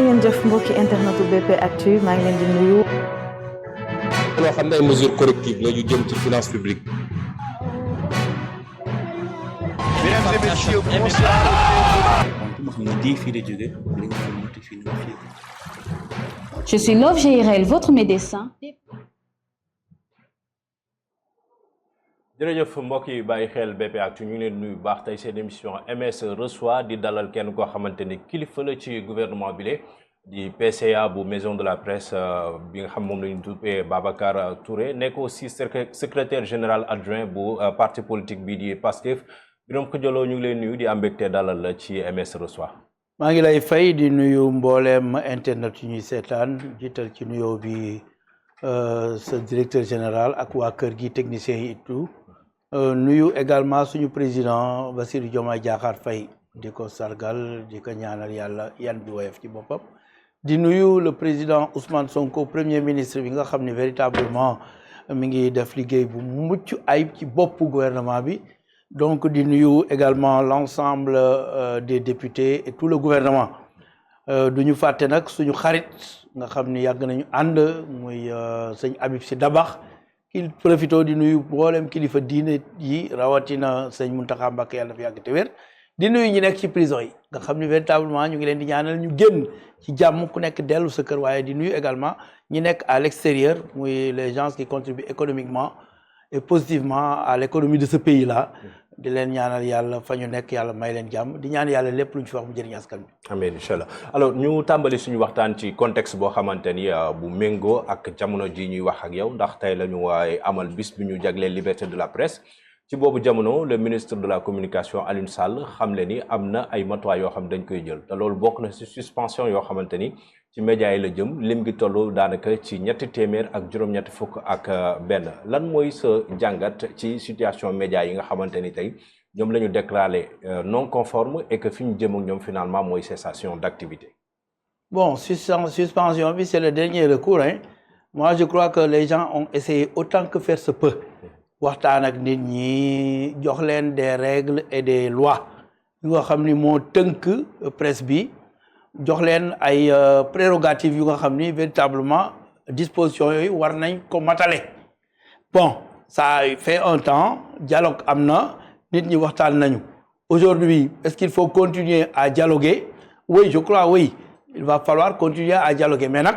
ngeen jëf mbokki internetu BP Actu maa ngi leen di nuyu. loo xam ne ay mesures correctives la yu jëm ci finance publique. Mesdames et messieurs, bonsoir. Je suis Love Jairel, votre médecin. jërëjëf mbokk yi bàyyi xel BP Actu ñu ngi leen nuyu baax tey seen émission MS reçoit di dalal kenn koo xamante ni kilifa la ci gouvernement bi di PCA bu maison de la presse bi nga xam moom la ñu tuddee Babacar Touré nekk aussi secrétaire général adjoint bu parti politique bi di Pastef Birame Khoudialo ñu ngi leen nuyu di am mbégte dalal la ci MS reçoit. maa ngi lay fay di nuyu mbooleem internet yu ñuy seetaan jiital ci nuyoo bi sa directeur général ak waa kër gi technicien yi tout nuyu également suñu président Bassirou Diomaye Diakhar Faye di ko sargal di ko ñaanal yàlla yan bi woyof ci boppam di nuyu le président Ousmane Sonko premier ministre bi nga xam ne véritablement mi ngi def liggéey bu mucc ayib ci boppu gouvernement bi donc di nuyu également l'ensemble des députés et tout le gouvernement du ñu fàtte nag suñu xarit nga xam ni yàgg nañu ànd muy sëñ Habib Sy Dabax ki profito di nuyu mboolem kilifa diine yi rawatina sëñ Mountakha Mbacké yàlla fi yàgg te wér di nuyu ñi nekk ci prison yi nga xam ni véritablement ñu ngi leen di ñaanal ñu génn ci jàmm ku nekk dellu sa kër waaye di nuyu également ñi nekk à l'extérieur muy les gens qui contribuent économiquement et positivement à l'économie de ce pays là di leen ñaanal yàlla fa ñu nekk yàlla may leen jàmm di ñaan yàlla lépp lu ñu fi wax mu jëriñ askan bi. amiin incha allah alors ñu tàmbali suñu waxtaan ci contexte boo xamante ni bu méngoo ak jamono ji ñuy wax ak yow ndax tey la ñu waaye amal bis bi ñu jagleel liberté de la presse ci boobu jamono le ministre de la communication Alioune Sall xamle ni am na ay matuwaay yoo xam dañ koy jël te loolu bokk na ci suspension yoo xamante ni ci médias yi la jëm lim gi toll daanaka ci ñetti téeméer ak juróom-ñetti fukk ak benn lan mooy sa jàngat ci situation médias yi nga xamante ni tey ñoom la ñu déclaré non conforme et que fi ñu jëm ak ñoom finalement mooy cessation d'activité. Bon, suspension bi c'est le dernier recours hein. Moi je crois que les gens ont essayé autant que faire se peut waxtaan ak nit ñi jox leen des règles et des lois yu nga xam ni moo tënk presse bi. jox leen ay prérogatives yu nga xam ni véritablement dispositions yooyu war nañ ko matale bon ça fait un temps dialogue am na nit ñi waxtaan nañu aujourd'hui est-ce qu'il faut continuer à dialoguer oui je crois oui il va falloir continuer à dialoguer mais nag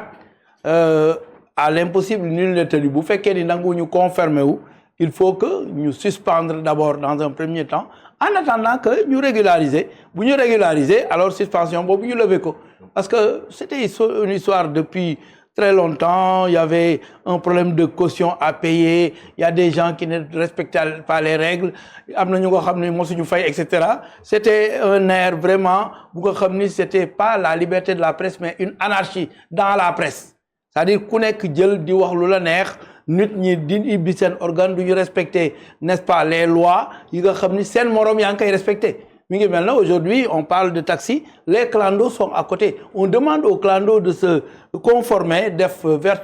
à l'impossible nul n'est tenu bu fekkee ni nangu ñu confirmer wu il faut que ñu suspendre d'abord dans un premier temps en attendant que ñu régulariser bu ñu régulariser alors suspension boobu ñu lever ko parce que c'était une histoire depuis très longtemps il y avait un problème de caution à payer il y a des gens qui ne respectaient pas les règles am na ñu nga xam ne mosuñu fay et cetera c'était un air vraiment bu nga xam ni c'était pas la liberté de la presse mais une anarchie dans la presse c'est-à-dire ku nekk jël di wax lu la neex nit ñi di ibbi seen organe du ñu respecter n'est-ce pas les lois yi nga xam ni seen morom yaa ngi koy respecter mi ngi mel na aujourd'hui on parle de taxi les clandos sont à côté on demande aux clandos de se conformer def vers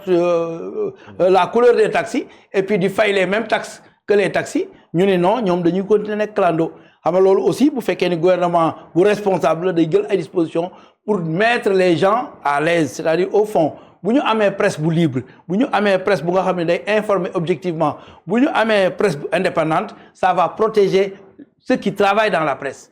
la couleur des taxis et puis di fay les mêmes taxes que les taxis ñu ne non ñoom dañuy continuer nekk clando xam nga loolu aussi bu fekkee ni gouvernement bu responsable day jël ay dispositions pour mettre les gens à l'aise c'est-à-dire au fond bu ñu amee presse bu libre bu ñu amee presse bu nga xam ne day informer objectivement bu ñu amee presse bu indépendante ça va protéger ceux qui travaillent dans la presse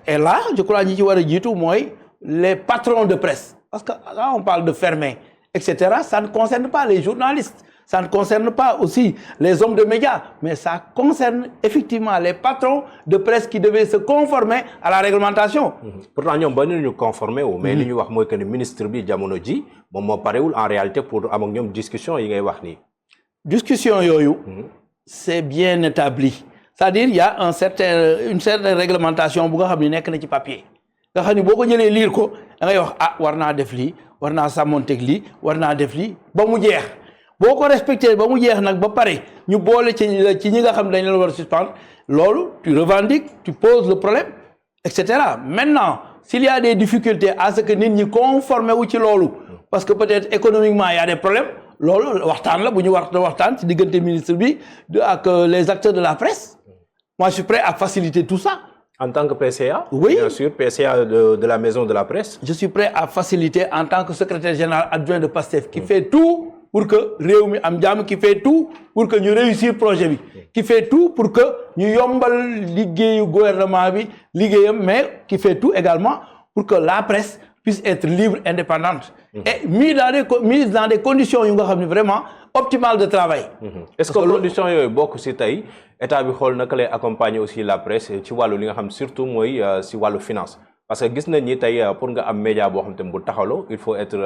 et là je crois ñi ci war a jiitu mooy les patrons de presse parce que quand on parle de fermer etc ça ne concerne pas les journalistes ça ne concerne pas aussi les hommes de médias mais ça concerne effectivement les patrons de presse qui devaient se conformer à la réglementation. pourtant ñoom ba ñu conformer wu. mais li ñu wax mooy que ni ministre bi jamono ji moom moo parewul en réalité pour am ak ñoom discussion yi ngay wax nii. discussion yooyu. c'est bien établi c'est-à-dire il y a une certaine réglementation bu nga xam ni nekk na ci papier nga xam ni boo ko jëlee lire ko da ngay wax ah war naa def lii war naa sàmmonteeg lii war naa def lii ba mu jeex. boo ko respecté ba mu jeex nag ba pare ñu boole ci ñi nga xam dañ la war a suspendre loolu tu revendiques tu poses le problème et cetera maintenant s'il y a des difficultés à ce que nit ñi conformer wu ci loolu parce que peut-être économiquement il y a des problèmes loolu waxtaan la bu ñu war waxtaan ci diggante ministre bi ak les acteurs de la presse moi je suis prêt à faciliter tout ça En tant que PCA? Oui. Bien sûr, PCA de la maison de la presse. Je suis prêt à faciliter en tant que secrétaire général adjoint de PASTEF qui fait tout pour que Réumi Amdiam, qui fait tout pour que nous réussissions le projet, qui fait tout pour que nous yombal liguer gouvernement, mais qui fait tout également pour que la presse puisse être libre, indépendante et mise dans des conditions vraiment optimales de travail. Est-ce que les conditions sont beaucoup si taille état bi xol naka lay accompagner aussi la presse ci walu li nga xam surtout moy ci walu finance parce que gis nañ ni tay pour nga am média bo xam tam bu taxalo il faut être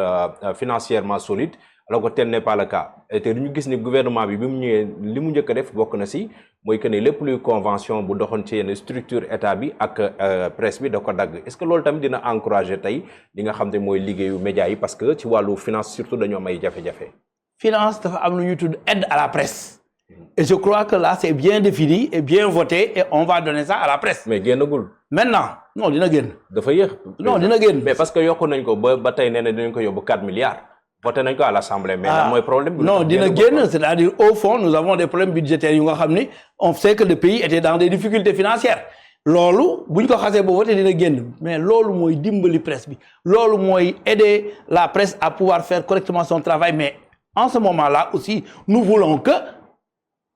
financièrement solide alors que tel n'est pas le cas et té ñu gis ni gouvernement bi bimu ñëwé limu ñëk def bokk na ci moy que né lepp luy convention bu doxon ci yenn structure état bi ak presse bi da ko dag est-ce que loolu tam dina encourager tay li nga xam té moy liggéeyu média yi parce que ci walu finance surtout dañu am ay jafé-jafé finance dafa am lu ñu tudd aide à la presse. Et je crois que là, c'est bien défini et bien voté et on va donner ça à la presse. Mais génnagul. Maintenant, non, dina génn. Dafa yéex. Non, dina génn. Mais parce que yokku nañ ko ba tay néna dinañ ko yobbu 4 milliards. Voté nañ ko à l'Assemblée. Mais là, mooy problème. Non, dina génn, c'est-à-dire au fond, nous avons des problèmes budgétaires yu nga xamni on sait que le pays était dans des difficultés financières. Lolu buñ ko xasse bo voté dina génn. Mais lolu moy dimbali presse bi. Lolu moy aider la presse à pouvoir faire correctement son travail, mais en ce moment-là aussi, nous voulons que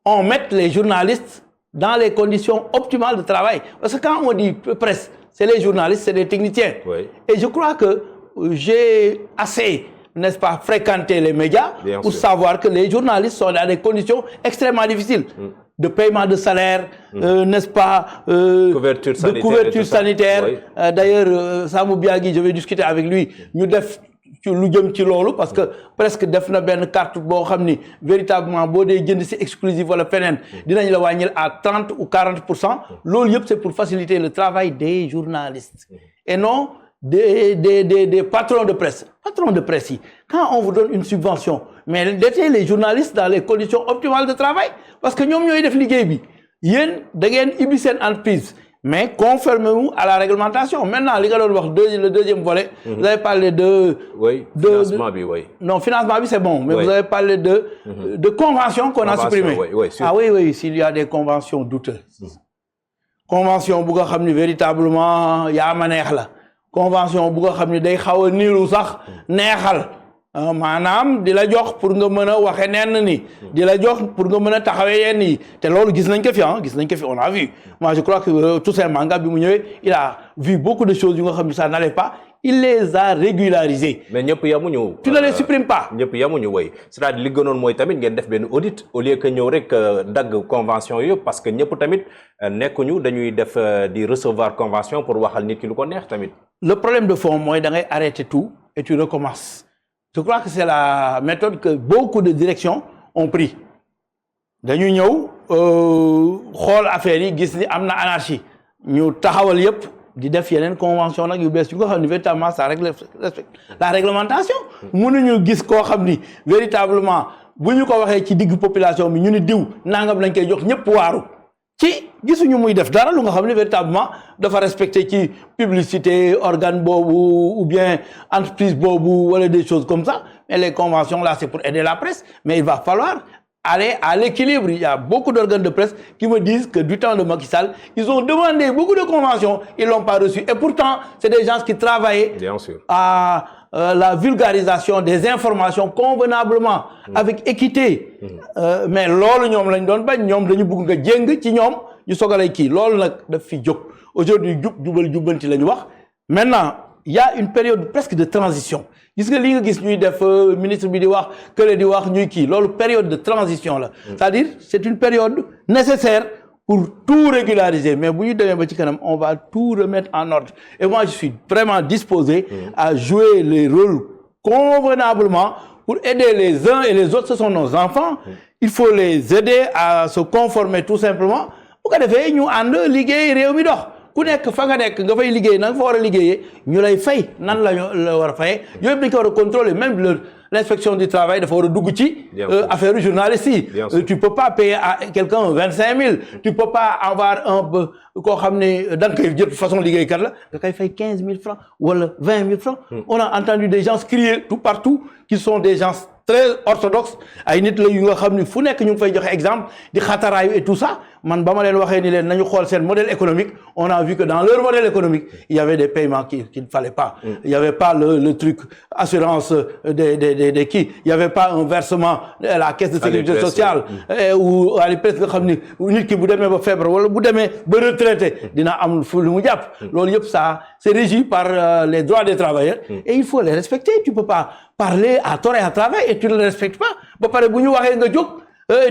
on mette les journalistes dans les conditions optimales de travail. Parce que quand on dit presse, c'est les journalistes, c'est les techniciens. Oui. Et je crois que j'ai assez, n'est-ce pas, fréquenté les médias Bien pour sûr. savoir que les journalistes sont dans des conditions extrêmement difficiles. De paiement de salaire, n'est-ce pas, Couverture de sanitaire couverture et tout ça. sanitaire. Oui. D'ailleurs, Samou Biagui, je vais discuter avec lui. Nous def ci lu jëm ci lolu parce que presque def na ben carte bo xamni véritablement bo dé jënd ci exclusive wala fenen dinañ la wañil à 30 ou 40%. Lolu yëpp c'est pour faciliter le travail des journalistes et non des patrons de presse. Patrons de presse, quand on vous donne une subvention, mais laissez les journalistes dans les conditions optimales de travail parce que ñom ñoy def liggéey bi yeen da ngeen ibi sen entreprise. Mais conformément à la réglementation. Maintenant, le deuxième volet, vous avez parlé de... Oui, financement, oui. Non, financement, c'est bon, mais vous avez parlé de conventions qu'on a supprimées. Oui, oui, s'il y a des conventions douteuses. Convention, vous savez, véritablement, il y a un la. Convention, vous savez, il y a un manam di la jox pour nga meuna waxe nenn ni di la jox pour nga meuna taxawé yenn yi té lolu gis nañ ko fi on a vu. Moi je crois que tout ces manga bi mu ñëwé il a vu beaucoup de choses yu nga xam ça n'allait pas, il les a régularisés. Mais ñëpp yamuñu. Tu ne les supprimes pas. ñëpp yamuñu way. C'est-à-dire li gënon moy tamit ngeen def ben audit au lieu que ñëw rek dag convention yëpp parce que ñëpp tamit nekkuñu dañuy def di recevoir convention pour waxal nit ki lu ko neex tamit. Le problème de fond moy da ngay arrêter tout et tu recommences. Je crois que c'est la méthode que beaucoup de directions ont pris. Dañu ñëw xol affaire yi gis ni amna anarchie ñu taxawal yépp di def yeneen convention nak yu bees yu nga xam ni véritablement ça respecte la réglementation. Mënuñu gis koo xam ni véritablement bu ñu ko waxee ci digg population bi ñu ni diw nangam lañ koy jox ñëpp waaru ci gisuñu muy def dara lu nga xam ni véritablement dafa respecter ci publicité organe boobu ou bien entreprise boobu wala des choses comme ça. Mais les conventions là c'est pour aider la presse, mais il va falloir aller à l'équilibre. Il y a beaucoup d'organes de presse qui me disent que du temps de Macky Sall, ils ont demandé beaucoup de conventions, ils l'ont pas reçu. Et pourtant, c'est des gens qui travaillaient Bien sûr. à la vulgarisation des informations convenablement, avec équité. Mais lolu ñom lañ doon bañ ñom dañu bëgg nga jeng ci ñom ñu sogalay ki lolu nak daf fi jóg. Aujourd'hui jubal jubanti lañ wax. Maintenant, il y a une période presque de transition. Gis nga li nga gis ñuy def ministre bi di wax kële di wax ñuy kii loolu période de transition la. C'est-à-dire c'est une période nécessaire pour tout régulariser. Mais bu ñu demee ba ci kanam on va tout remettre en ordre. Et moi je suis vraiment disposé à jouer les rôles convenablement pour aider les uns et les autres. Ce sont nos enfants. Il faut les aider à se conformer tout simplement. Bu ko defee ñu ànd liggéey réew mi dox. Ku nekk fa nga nekk nga fay liggéey nag fa war a liggéeyee ñu lay fay nan la war a fayee yooyu dañ ko war a contrôler même l'inspection du travail dafa war a dugg ci affaire journaliste yi. Tu peux pas payer à quelqu'un 25 000, tu peux pas avoir koo xam ne da nga koy jël façon liggéeykat la nga koy fay 15 000 francs wala 20 000 francs. On a entendu des gens crier tout partout qui sont des gens très orthodoxes ay nit la yu nga xam ne fu nekk ñu ngi fay joxe exemple di xataraayu et tout ça man ba ma leen waxee ni leen nañu xool seen modèle économique on a vu que dans leur modèle économique il y avait des paiements qu'il ne fallait pas. Il y avait pas le truc assurance des qui il y avait pas un versement à la caisse de sécurité sociale ou à l'IPRES nga xam ni nit ki bu demee ba feebar wala bu demee ba retraité dina am fu lu mu jàpp. Loolu yëpp ça c'est régi par les droits des travailleurs et il faut les respecter. Tu peux pas parler à tort et à travers et tu ne le respectes pas ba pare bu ñu waxee nga jóg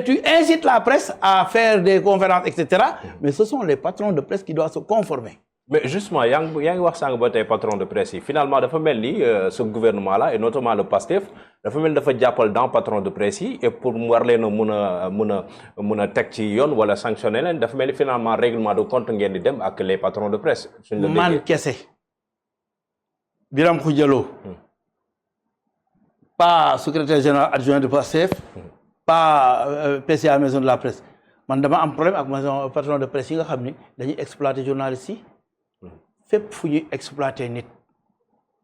tu incites la presse à faire des conférences etc. Mais ce sont les patrons de presse qui doivent se conformer. Mais justement yaa ngi wax sànq ba tey patron de presse yi finalement dafa mel ni ce gouvernement là et notamment le PASTEF dafa mel ni dafa jàppal dans patron de presse yi et pour mu war leen a mun a teg ci yoon wala sanctionner leen dafa mel ni finalement règlement de compte ngeen di dem ak les patrons de presse. Man kese Birame Khoudia Lo pas secrétaire général adjoint de PASTEF pas PCA maison de la presse man dama am problème ak maison patron de presse yi nga xam ni dañuy exploiter journalistes yi fépp fu ñuy exploiter nit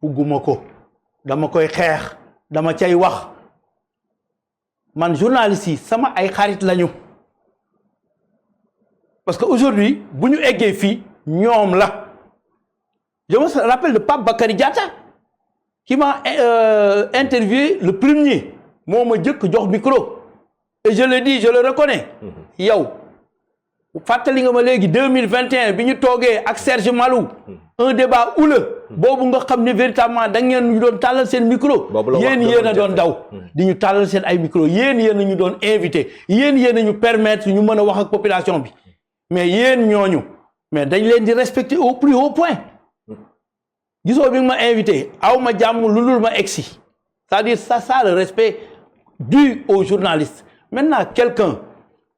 bugguma ko dama koy xeex dama cay wax man journalistes yi sama ay xarit lañu parce que aujourd'hui bu ñu eggee fii ñoom la je me rappelle de Pape Bakary Diatta qui m'a interviewé le premier moo ma jëkk jox micro et je le dis je le reconnais yow fàttali nga ma léegi 2021 bi ñu toogee ak Serge Malou un débat houleux boobu nga xam ne véritablement da ngeen ñu doon tàllal seen micro yéen a doon daw di ñu tàllal seen ay micro yéen a ñu doon invité yéen a ñu permettre ñu mën a wax ak population bi mais yéen ñooñu mais dañ leen di respecter au plus haut point gisoo bi nga ma invité aw ma jàmm lu dul ma egsi c'est-à-dire ça le respect dû aux journalistes. Maintenant, quelqu'un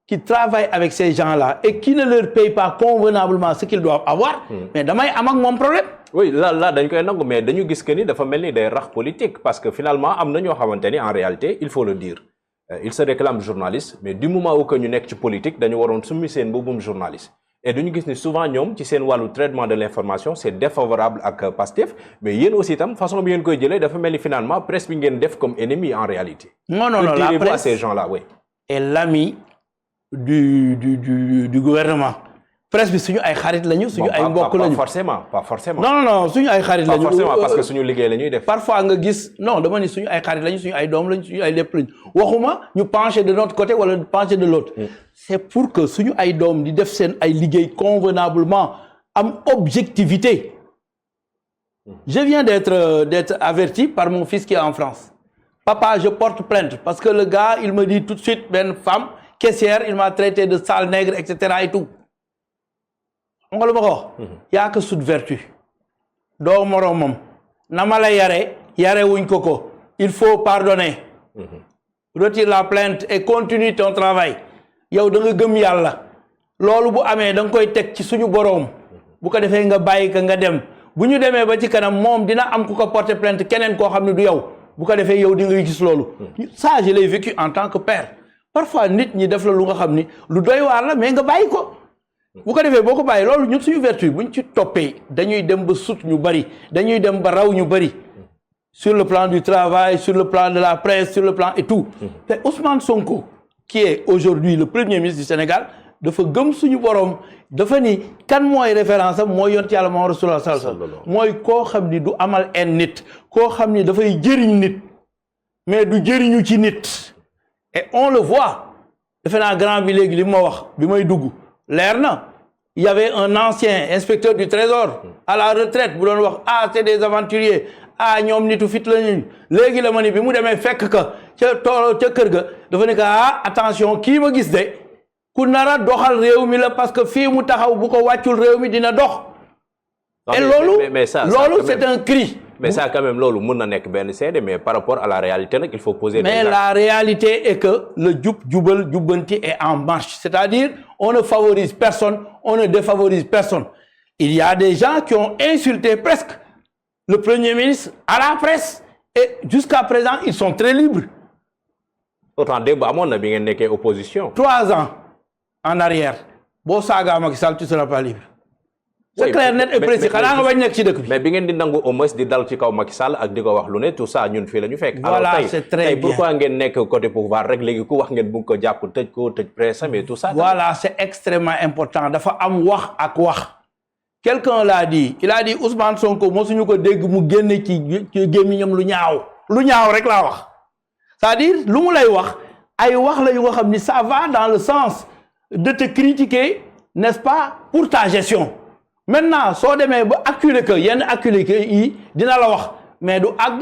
qui travaille avec ces gens-là et qui ne leur paye pas convenablement ce qu'ils doivent avoir, mais damay am ak moom problème. Oui, là dañ koy nangu mais dañu gis que ni dafa mel ni day rax politique parce que finalement am na ñoo xamante ni en réalité il faut le dire ils se réclament journalistes mais du moment où que ñu nekk ci politique dañu waroon summi seen boobum journaliste. Et dañu gis ni souvent ñoom ci seen wàllu traitement de l'information c'est défavorable ak Pastef mais yéen aussi tam façon bi ngeen koy jëlee dafa mel ni finalement presse bi ngeen def comme ennemi en réalité. Non, la presse à ces gens-là, oui. est l'ami du gouvernement. Presse bi suñu ay xarit lañu suñu ay mbokk lañu. Pas forcément. Non, suñu ay xarit lañu. Pas forcément parce que suñu liggéey lañuy def. Parfois nga gis non dama ni suñu ay xarit lañu suñu ay doom lañu suñu ay lépp lañu waxuma ñu pencher de notre côté wala pencher de l'autre. C'est pour que suñu ay doom di def seen ay liggéey convenablement am objectivité. Je viens d'être averti par mon fils qui est en France. Papa, je porte plainte parce que le gars, il me dit tout de suite, ben femme, caissière, il m'a traité de sale nègre, etc. et tout. On va le voir. Il n'y a que sous vertu. Do moromam. Namala yare wuñ koko. Il faut pardonner. Retire la plainte et continue ton travail. Yow da nga gëm Yàlla. Loolu bu amee da nga koy teg ci suñu borom. Bu ko defee nga bàyyi ka nga dem. Bu ñu demee ba ci kanam moom dina am ku ko porter plainte keneen koo xam ne du yow. Bu ko defee yow di nga gis loolu. Ça je l'ai vécu en tant que père. Parfois nit ñi def la lu nga xam ni lu doy waar la mais nga bàyyi ko. Bu ko defee boo ko bàyyi loolu ñun suñu vertu buñ ci toppee dañuy dem ba sut ñu bari dañuy dem ba raw ñu bari. Sur le plan du travail, sur le plan de la presse, sur le plan et tout. Te Ousmane Sonko qui est aujourd'hui le premier ministre du Sénégal dafa gëm suñu borom dafa ni kan mooy référence am mooy yonent Yàlla Muhammad Rasulullah sallallahu alayhi wasallam mooy koo xam ni du amal en nit koo xam ni dafay jëriñ nit mais du jëriñu ci nit et on le voit defe naa grand bi léegi li ma wax bi may dugg leer na il y avait un ancien inspecteur du trésor à la retraite bu doon wax c'est des aventuriers ñoom nitu fit lañu léegi la ma ni bi mu demee fekk ka ca kër ga dafa ne attention kii ma gis de ku nara doxal réew mi la parce que fii mu taxaw bu ko wàccul réew mi dina dox. Et loolu c'est un cri. Mais ça quand même loolu mën na nekk benn seede mais par rapport à la réalité nag il faut poser. Mais la réalité est que le jubal jubbanti est en marche, c'est-à-dire on ne favorise personne, on ne défavorise personne. Il y a des gens qui ont insulté presque le Premier ministre à la presse et jusqu'à présent ils sont très libres. Autant débat amoon na bi ngeen nekkee opposition. 3 ans en arrière boo saagaa Macky Sall tu seras pas libre. c'est clair net et précis xanaa nga bañ nekk ci dëkk bi. mais bi ngeen di nangu au moins di dal ci kaw Macky Sall ak di ko wax lu ne tout ça ñun fii la ñu fekk. voilà alors c'est très bien pourquoi ngeen nekk côté pouvoir rek léegi ku wax ngeen bëgg ko jàpp tëj ko tëj presse mais tout ça. voilà c'est extrêmement important dafa am wax ak wax. quelqu'un l'a dit il a dit Ousmane Sonko mosuñu ko dégg mu génne ci gémmiñam lu ñaaw rek laa wax c'est-à-dire lu mu lay wax ay wax la yu nga xam ni ça va dans le sens de te critiquer n'est-ce pas pour ta gestion maintenant soo demee ba acculé que yenn acculé que yi dina la wax mais du àgg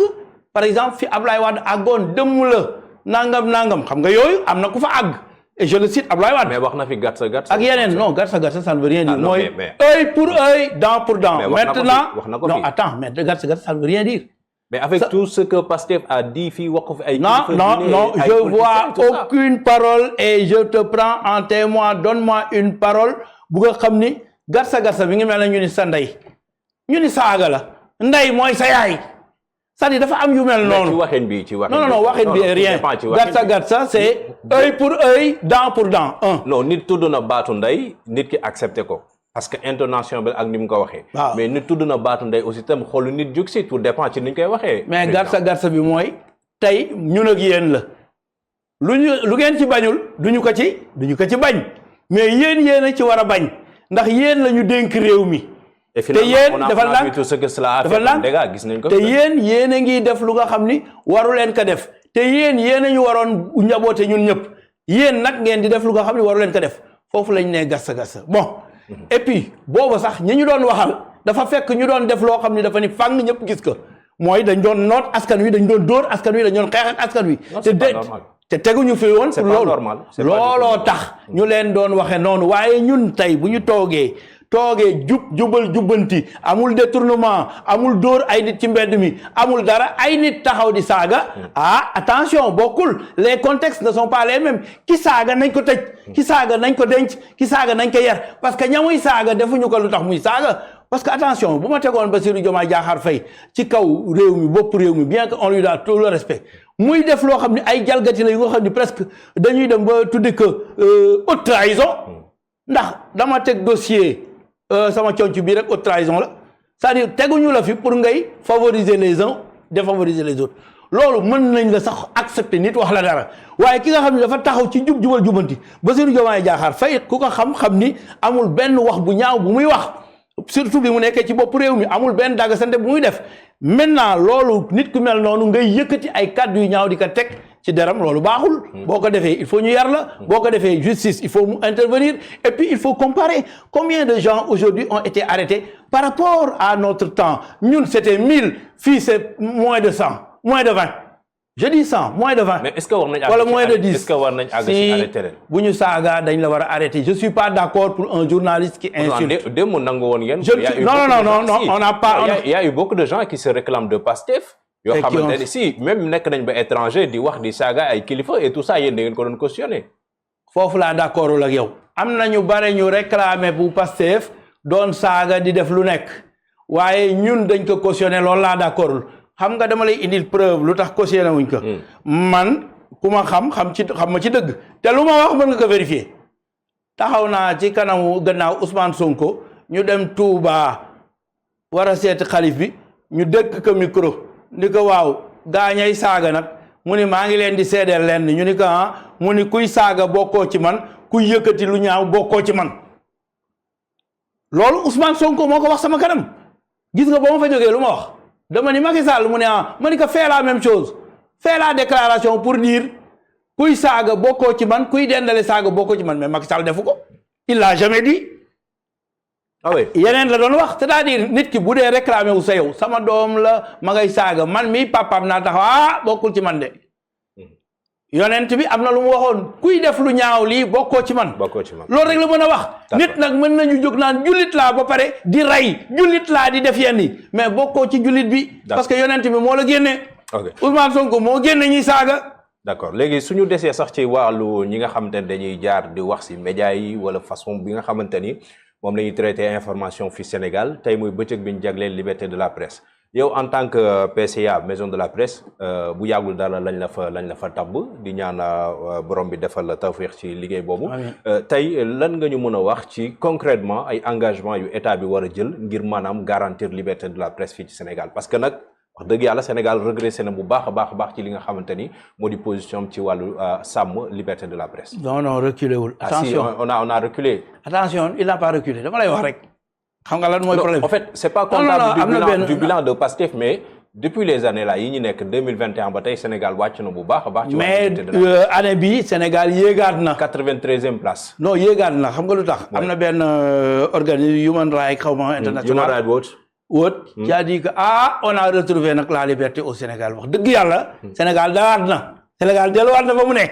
par exemple fi Ablaye Wade àggoon dëmm la nangam xam nga yooyu am na ku fa àgg et je le cite Ablaye Wade. mais wax na fi gatsa ak yeneen non gatsa ça ne veut rien dire mooy œil pour œil dent pour dent maintenant non attends mais gatsa ça ne veut rien dire. mais avec tout ce que Pastef a dit fii wax ko fi ay. non je vois aucune parole et je te prends en témoin donne-moi une parole bu nga xam ni gatsa bi ngi mel ne ñu ni sa ndey ñu ni saaga la ndey mooy sa yaay c'est-à-dire dafa am yu mel noonu. ci waxin bi non waxin bi rien gatsa c'est œil pour œil dent pour dent non nit tudd na baatu ndey nit ki accepté ko. parce que intonation bi ak ni mu ko waxee. mais nit tudd na baatu ndey aussi tam xoolu nit jóg si tout dépend ci ni ñu koy waxee. mais gatsa bi mooy tey ñun ak yéen la lu ngeen ci bañul duñu ko ci bañ mais yéen a ci war a bañ ndax yéen la ñu dénk réew mi. te yéen dafa lànk gis nañ ko. te yéen a ngi def lu nga xam ni waru leen ko def te yéen a ñu waroon njaboote ñun ñëpp yéen nag ngeen di def lu nga xam ni waru leen ko def foofu lañ ne gatsa bon. et puis booba sax ñi ñu doon waxal dafa fekk ñu doon def loo xam ni dafa ni fang ñëpp gis ko mooy dañ doon noot askan wi dañ doon dóor askan wi dañ doon xeex ak askan wi. te teguñu fi woon pour loolu looloo tax ñu leen doon waxe noonu waaye ñun tey bu ñu toogee jubal jubbanti amul détournement amul dóor ay nit ci mbedd mi amul dara ay nit taxaw di saaga attention bokkul les contextes ne sont pas les mêmes ki saaga nañ ko tëj ki saaga nañ ko denc ki saaga nañ ko yar parce que ñamuy saaga defuñu ko lu tax muy saaga parce que attention bu ma tegoon Bassirou Diomaye Diakhar Faye ci kaw réew mi bopp réew mi bien que on lui donne tout le respect muy def loo xam ne ay jalgati la yu nga xam ne presque dañuy dem ba tudde que haute trahison ndax dama teg dossier sama conc bii rek haute trahison la c'est-à-dire teguñu la fi pour ngay favoriser les uns défavoriser les autres loolu mën nañ la sax accepter nit wax la dara waaye ki nga xam ne dafa taxaw ci jubal jubanti Bassirou Diomaye Diakhar Faye ku ko xam ni amul benn wax bu ñaaw bu muy wax surtout bi mu nekkee ci bopp réew mi amul benn dagg sante bu muy def maintenant loolu nit ku mel noonu ngay yëkkati ay kàddu yu ñaaw di ko teg ci deram loolu baaxul boo ko defee il faut ñu yar la boo ko defee justice il faut mu intervenir et puis il faut comparer combien de gens aujourd'hui ont été arrêtés par rapport à notre temps ñun c'était 1000 fii c'est moins de 100 moins de 20 je dis 100 moins de 20 mais est-ce que war nañ wala moins de 10 est-ce que war nañ àgg ci arrêté leen bu ñu saaga dañ la war a arrêter je suis pas d'accord pour un journaliste qui insulte démb nangu woon ngeen non on n'a pas il y a eu beaucoup de gens qui se réclament de Pastef yoo xamante ne si même nekk nañ ba étranger di wax di saaga ay kilifa et tout ça yéen da ngeen ko doon cautionné foofu laa d'accordul ak yow am na ñu bare ñu réclamer bu Pastef doon saaga di def lu nekk waaye ñun dañ ko cautionné loolu laa d'accordul xam nga dama lay indil preuve lu tax cautionné wuñ ko man ku ma xam ma ci dëgg te lu ma wax mën nga ko vérifier taxaw naa ci kanamu gannaaw Ousmane Sonko ñu dem Touba war a seeti xalif bi ñu dëkk ko micro ni ko waaw gaañay saaga nag mu ni maa ngi leen di seedeel leen ñu ni ko mu ni kuy saaga bokkoo ci man kuy yëkkati lu ñaaw bokkoo ci man loolu Ousmane Sonko moo ko wax sama kanam gis nga ba ma fa jógee lu ma wax dama ni Macky Sall mu ne ma ni ko fait la même chose fait la déclaration pour dire kuy saaga bokkoo ci man kuy dendale saaga bokkoo ci man mais Macky Sall defu ko il l'a jamais dit yeneen la doon wax c'est-à-dire nit ki bu dee réclamé wu sa yow sama doom la ma ngay saaga man mi papaam naa taxaw bokkul ci man de yonent bi am na lu mu waxoon kuy def lu ñaaw lii bokkoo ci man loolu rek la mën a wax nit nag mën nañu jóg naan jullit laa ba pare di rey jullit laa di def yenn yi mais bokkoo ci jullit bi parce que yonent bi moo la génne Ousmane Sonko moo génne ñuy saaga d'accord léegi suñu desee sax ci wàllu ñi nga xamante ne dañuy jaar di wax ci médias yi wala façon bi nga xamante ni moom la ñuy traité information fii Sénégal tey muy bëccëg bi ñu jagleel liberté de la presse yow en tant que PCA maison de la presse bu yàggul dara lañ la fa tabb di ñaan borom bi defal la tawfeex ci liggéey boobu. tey lan nga ñu mën a wax ci concrètement ay engagement yu état bi war a jël ngir maanaam garantir liberté de la presse fii ci Sénégal parce que nag wax dëgg yàlla Sénégal régressé na bu baax a baax ci li nga xamante ni moo di position ci wàllu sàmm liberté de la presse. non reculé wul. attention on a reculé. attention il n'a pas reculé dama lay wax rek. xam nga lan mooy problème en fait c'est pas comptable du bilan de Pastef mais depuis les années là yi ñu nekk 2021 ba tey Sénégal wàcc na bu baax a baax. ci mais année bi Sénégal yéegaat na. 93e place. non yéegaat na xam nga lu tax. am na benn organisme Human Rights xaw ma international. Human Rights Watch. qui a dit que on a retrouvé nag la liberté au Sénégal wax dëgg yàlla. Sénégal dawaat na. Sénégal delluwaat na fa mu ne.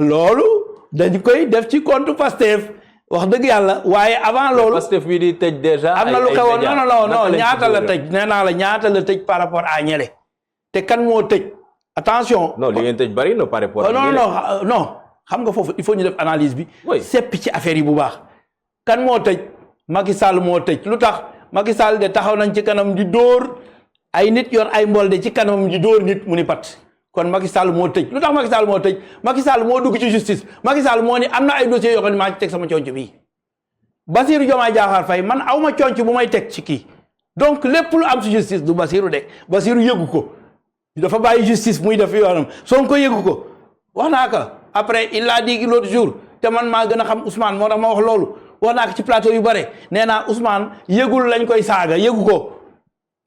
loolu dañ koy def ci compte Pastef. wax dëgg yàlla waaye avant loolu. Pastef bi di tëj déjà. am na lu xewoon non ñaata la tëj nee naa la ñaata la tëj par rapport à ñele. te kan moo tëj. attention. non li ngeen tëj bari na par rapport. non xam nga foofu il faut ñu def analyse bi. seppi ci affaire yi bu baax. kan moo tëj Macky Sall moo tëj lu tax Macky Sall de taxaw nañ ci kanam di dóor ay nit yor ay mbol de ci kanam di dóor nit mu ni pat. kon Macky Sall moo tëj lu tax Macky Sall moo tëj Macky Sall moo dugg ci justice Macky Sall moo ni am na ay dossiers yoo xam ne maa ci teg sama conc bii Bassirou Diomaye Diakhar Faye man aw ma conc bu may teg ci kii donc lépp lu am ci justice du Bassirou de Bassirou yëgu ko dafa bàyyi justice muy def yoonam Sonko yëgu ko wax naa ko après il a dit l'autre jour te man maa gën a xam Ousmane moo tax ma wax loolu wax naa ko ci plateau yu bare nee naa Ousmane yëgul lañ koy saaga yëgu ko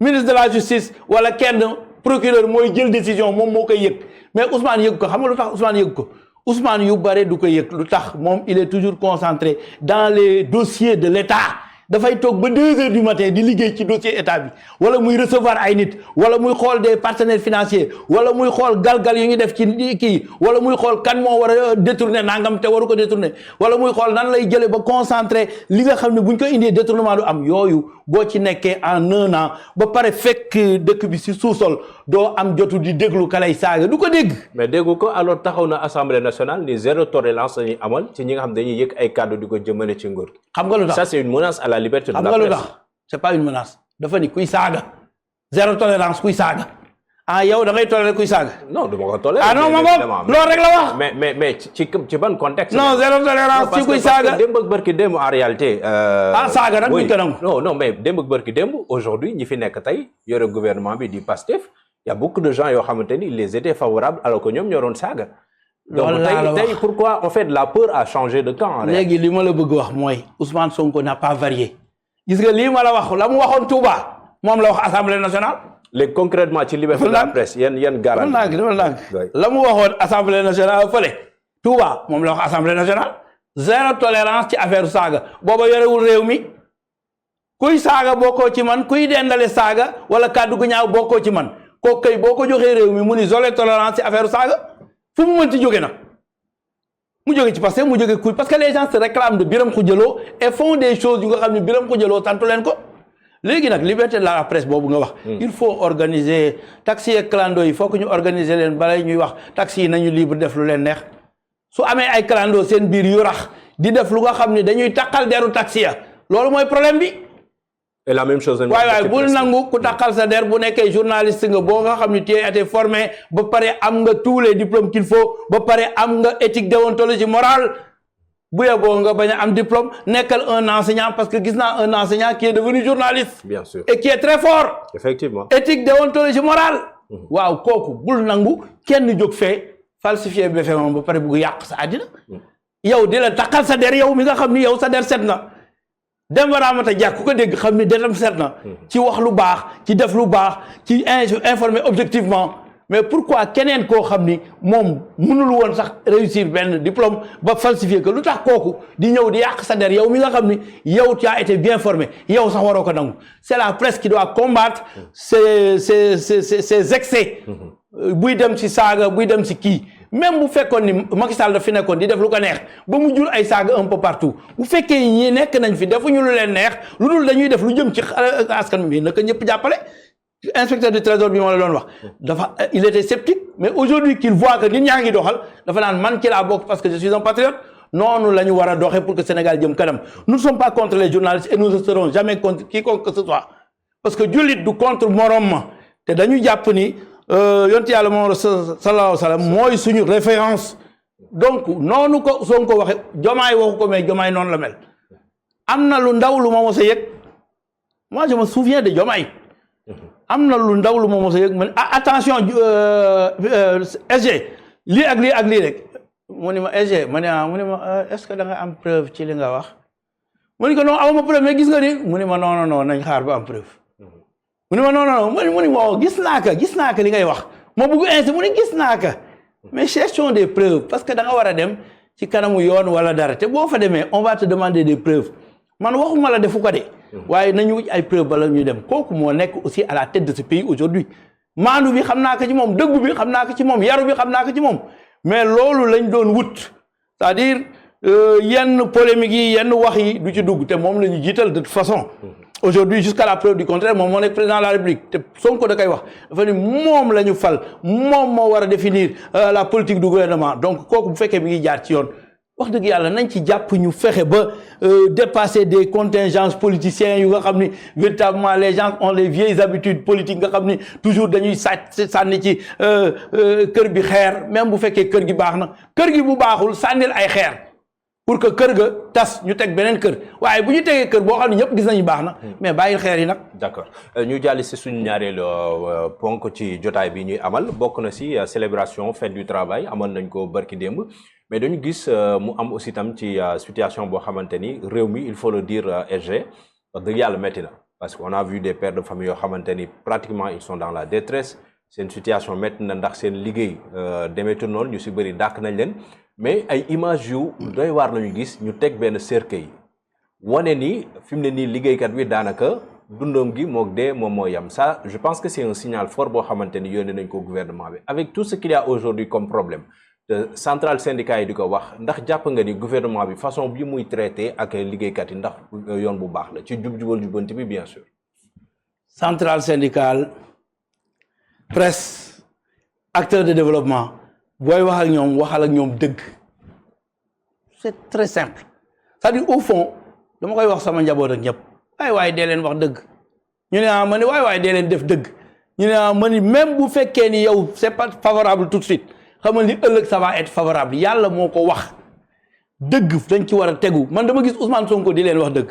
ministre de la justice wala kenn procureur mooy jël décision moom moo koy yëg mais Ousmane yëg ko xam nga lu tax Ousmane yëg ko Ousmane yu bare du ko yëg lu tax moom il est toujours concentré dans les dossiers de l'État dafay toog ba 2 heures du matin di liggéey ci dossier état bi wala muy recevoir ay nit wala muy xool des partenaires financiers wala muy xool galgal yu ñu def ci kii wala muy xool kan moo war a détourner nangam te waru ko détourner wala muy xool nan lay jëlee ba concentré li nga xam ne buñ ko indee détournement du am yooyu boo ci nekkee en 1 an ba pare fekk dëkk bi si sous-sol doo am jotu di déglu ka lay saaga du ko dégg. mais déggu ko alors taxaw na assemblée nationale ni zéro tolérance la ñuy amal ci ñi nga xam dañuy yëg ay kàddu di ko jëmale ci nguur. xam nga lu tax ça c'est une menace à la liberté de la presse. xam nga lu tax c'est pas une menace dafa ni kuy saaga zéro tolérance kuy saaga ah yow da ngay tolérer kuy saaga. non du ma ko tolérer. ah non moom loolu rek la wax. mais ci ban contexte. non zéro tolérance ci kuy saaga démb ak barki démb en réalité. saaga nag buñ ko nangu. non mais démb ak barki démb aujourd'hui ñi fi nekk tey yore gouvernement bi di Pastef y a beaucoup de gens yoo xamante ni ils étaient favorables alors que ñoom ñoo doon saaga. donc tey pourquoi en fait la peur a changé de camp. léegi li ma la bëgg wax mooy Ousmane Sonko n'a pas varié gis nga lii ma la wax la mu waxoon Touba moom la wax Assemblée nationale. léegi concrètement ci liberté de la presse yan garantie. la mu waxoon Assemblée nationale fële Touba moom la wax Assemblée nationale zéro tolérance ci affaire saaga booba yorewul réew mi kuy saaga bokkoo ci man kuy dendale saaga wala kàddu gu ñaaw bokkoo ci man kooku kay boo ko joxee réew mi mu ni zéro tolérance ci affaire saaga fu mu mënti jóge nag mu jóge ci parce que mu jóge kuy parce que les gens se réclament de Birame Khoudia Lo et font des choses yu nga xam ne Birame Khoudia Lo santu leen ko léegi nag liberté de la presse boobu nga wax il faut organiser taxi ak clando yi faut que ñu organiser leen balay ñuy wax taxi yi nañu libre def lu leen neex su amee ay clando seen biir yu rax di def lu nga xam ne dañuy taqal deru taxi ya loolu mooy problème bi. et la même chose. waay bul nangu ku taqal sa der bu nekkee journaliste nga boo nga xam ne tu as été formé ba pare am nga tous les diplômes qu'il faut ba pare am nga éthique déontologie morale bu yeboo nga bañ a am diplôme nekkal un enseignant parce que gis naa un enseignant qui est devenu journaliste. bien sûr et qui est très fort. effectivement éthique déontologie morale. waaw kooku bul nangu kenn jóg fee falsifié BFM ba pare bugg yàq sa àddina. yow di la taqal sa der yow mi nga xam ni yow sa der set na. Demba Ramata Dia ku ko dégg xam ni deram set na ci wax lu baax ci def lu baax ci informer objectivement mais pourquoi keneen koo xam ni moom mënul woon sax réussir benn diplôme ba falsifier que lu tax kooku di ñëw di yàq sa der yow mi nga xam ni yow tu as été bien formé yow sax waroo ko nangu c'est la presse qui doit combattre ces excès buy dem ci saaga buy dem ci kii même bu fekkoon ni Macky Sall daf fi nekkoon di def lu ko neex ba mu jur ay saaga un peu partout bu fekkee ñi nekk nañ fi defuñu lu leen neex lu dul dañuy def lu jëm ci askan bi naka ñëpp jàppale inspecteur du trésor bi ma la doon wax dafa il était sceptique mais aujourd'hui qu'il voit que nit ñaa ngi doxal dafa naan man ci laa bokk parce que je suis un patriote noonu la ñu war a doxee pour que Sénégal jëm kanam nous ne sommes pas contre les journalistes et nous ne serons jamais contre quiconque que ce soit parce que jullit du contre morom ma te dañu jàpp ni yonent yàlla moom sallallahu alayhi wa sallam mooy suñu référence donc noonu ko Sonko waxe Diomaye waxu ko mais Diomaye noonu la mel am na lu ndaw lu ma mos a yëg moi je me souviens de Diomaye am na lu ndaw lu ma mos a yëg man attention SG lii ak lii rek mu ni ma SG ma ne mu ni ma est-ce que da nga am preuve ci li nga wax mu ni ko non awma preuve mais gis nga ni mu ni ma non nañ xaar ba am preuve mu ni ma non mu ni ma gis naa ko li ngay wax ma bëgg insi mu ni gis naa ko mais cherchons des preuves parce que da nga war a dem ci kanamu yoon wala dara te boo fa demee on va te demander des preuves man waxuma la defu ko de waaye nañu ay preuves bala ñu dem kooku moo nekk aussi à la tête de ce pays aujourd'hui maandu bi xam naa ko ci moom dëggu bi xam naa ko ci moom yaru bi xam naa ko ci moom mais loolu lañ doon wut c'est-à-dire yenn polémique yi yenn wax yi du ci dugg te moom la ñu jiital de toute façon aujourd'hui jusqu'à la preuve du contraire moom moo nekk président de la République te Sonko da koy wax dafa ni moom la ñu fal moom moo war a définir la politique du gouvernement donc kooku bu fekkee mi ngi jaar ci yoon wax dëgg yàlla nañ ci jàpp ñu fexe ba dépasser des contingences politiciens yu nga xam ni véritablement les gens ont les vieilles habitudes politiques nga xam ni toujours dañuy sànni ci kër bi xeer même bu fekkee kër gi baax na kër gi bu baaxul sànnil ay xeer pour que kër ga tas ñu teg beneen kër waaye bu ñu tegee kër boo xam ne ñëpp gis nañu baax na mais bàyyil xeer yi nag. d'accord ñu jàll si suñu ñaareelu ponk ci jotaay bi ñuy amal bokk na si célébration fête du travail amal nañ ko barki démb mais dañu gis mu am aussi tam ci situation boo xamante ni réew mi il faut le dire SG wax dëgg yàlla métti na parce que on a vu des pères de famille yoo xamante ni pratiquement ils sont dans la détresse seen situation métti na ndax seen liggéey demeetul noonu ñu si bëri dàq nañ leen. mais ay image yu doy waar la ñu gis ñu teg benn cercueil wane ni fi mu ne nii liggéeykat bi daanaka dundam gi moog dee moom moo yam ça je pense que c'est un signal fort boo xamante ni yónnee nañ ko gouvernement bi avec tout ce qu'il y a aujourd'hui comme problème te central syndicat yi di ko wax ndax jàpp nga ni gouvernement bi façon bi muy traité ak liggéeykat yi ndax yoon bu baax la ci jub-jubal jubbanti bi bien sûr. centrale syndicale presse acteur de développement. booy wax ak ñoom waxal ak ñoom dëgg c'est très simple c'est-à-dire au fond dama koy wax sama njaboot ak ñëpp waaye dee leen wax dëgg ñu ne ma ni waaye dee leen def dëgg ñu ne ma ni même bu fekkee ni yow c'est pas favorable tout de suite xamal ni ëllëg ça va être favorable yàlla moo ko wax dëgg dañ ci war a tegu man dama gis Ousmane Sonko di leen wax dëgg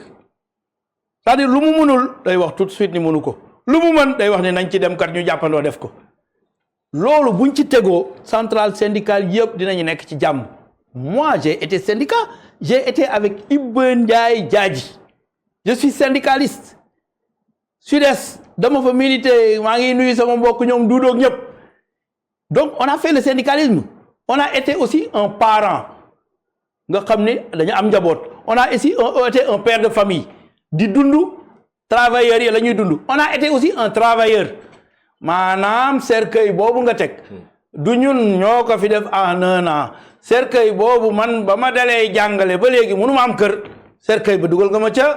c'est-à-dire lu mu mënul day wax tout de suite ni mënu ko lu mu mën day wax ni nañ ci dem kat ñu jàppandoo def ko loolu buñ ci tegoo centrale syndicale yëpp dinañu nekk ci jàmm moi j'ai été syndicat j'ai été avec Iba Ndiaye Diadji je suis syndicaliste Sud-Est dama fa milité maa ngi nuyu sama mbokk ñoom duudoog ñëpp donc on a fait le syndicalisme on a été aussi un parent nga xam ne dañu am njaboot on a aussi été un père de famille di dund travailleurs yi la ñuy dund on a été aussi un travailleur maanaam cercueil boobu nga teg du ñun ñoo ko fi def en un an cercueil boobu man ba ma dalee jàngale ba léegi mënu ma am kër cercueil ba dugal nga ma ca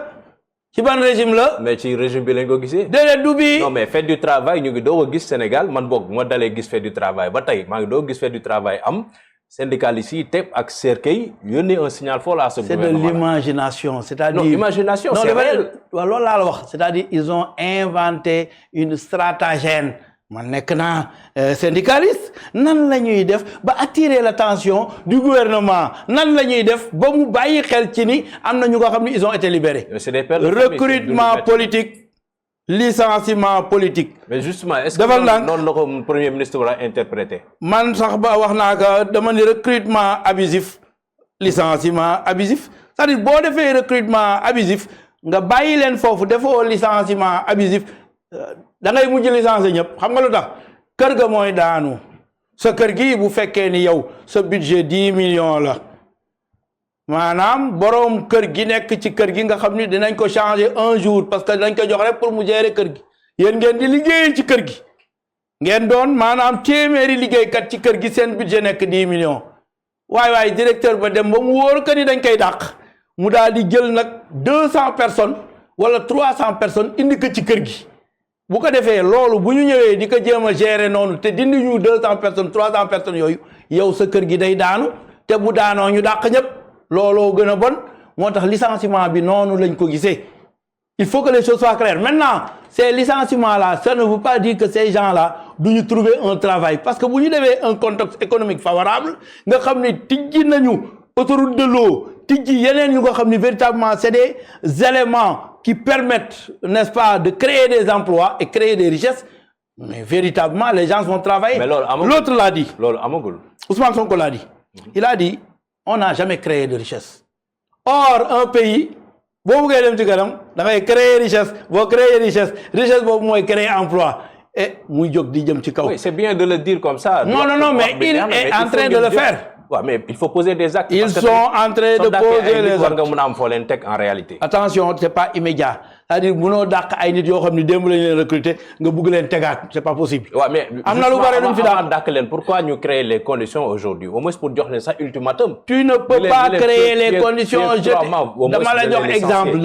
ci ban régime la. mais ci régime bi lañ ko gisee. déedéet du bi. non mais fête du travail ñu ngi doog a gis Sénégal man boog ma dalee gis fête du travail ba tey maa ngi doog gis fête du travail am syndicalistes yi teg ak cercueil yónnee un signal fort à ce gouvernement. c'est de l'imagination c'est-à-dire. non imagination c'est réel. waaw loolu laa la wax c'est-à-dire ils ont inventé une stratagème man nekk naa syndicaliste nan la ñuy def ba attirer l'attention du gouvernement nan la ñuy def ba mu bàyyi xel ci ni am na ñu nga xam ni ils ont été libérés. c'est des pères de recrutement politique licenciement politique. mais justement est-ce que noonu la ko premier ministre war a interpréter. man sax ba wax naa ko dama ni recrutement abusif licenciement abusif c'est-à-dire boo defee recrutement abusif nga bàyyi leen foofu defoo licenciement abusif da ngay mujj licencier ñëpp xam nga lu tax kër ga mooy daanu sa kër gi bu fekkee ni yow sa budget 10 millions la maanaam boroom kër gi nekk ci kër gi nga xam ni dinañ ko changer un jour parce que dañ ko jox rek pour mu gérer kër gi yéen ngeen di liggéey ci kër gi ngeen doon maanaam téeméeri liggéeykat ci kër gi seen budget nekk 10 millions waaye directeur ba dem ba mu wóor que ni dañ koy dàq mu daal di jël nag 200 personnes wala 300 personnes indi ko ci kër gi bu ko defee loolu bu ñu ñëwee di ko jéem a gérer noonu te dindi ñu 200 personnes 300 personnes yooyu yow sa kër gi day daanu te bu daanoo ñu dàq ñëpp looloo gën a bon moo tax licenciement bi noonu lañ ko gisee Il faut que les choses soient claires. Maintenant, ces licenciements-là, ça ne veut pas dire que ces gens-là doivent trouver un travail. Parce que vous avez un contexte économique favorable, nous savons que autoroute de l'eau, véritablement, c'est des éléments qui permettent, n'est-ce pas, de créer des emplois et créer des richesses. Mais véritablement, les gens vont travailler. L'autre l'a dit. Ousmane Sonko l'a dit. Il a dit, on n'a jamais créé de richesse. Or, un pays, vous créer richesse, vous créez richesse, vous créer emploi. Et oui, c'est bien de le dire comme ça. Non, mais il est en train de le faire. Ouais, mais il faut poser des actes. Ils sont en train de poser les actes. En réalité. Attention, ce n'est pas immédiat. C'est-à-dire, vous n'avez pas recruter, c'est pas possible. Ouais, mais pourquoi nous créer les conditions aujourd'hui? Au moins pour dire ça ultimatum. Tu ne peux pas créer les conditions. Je exemple.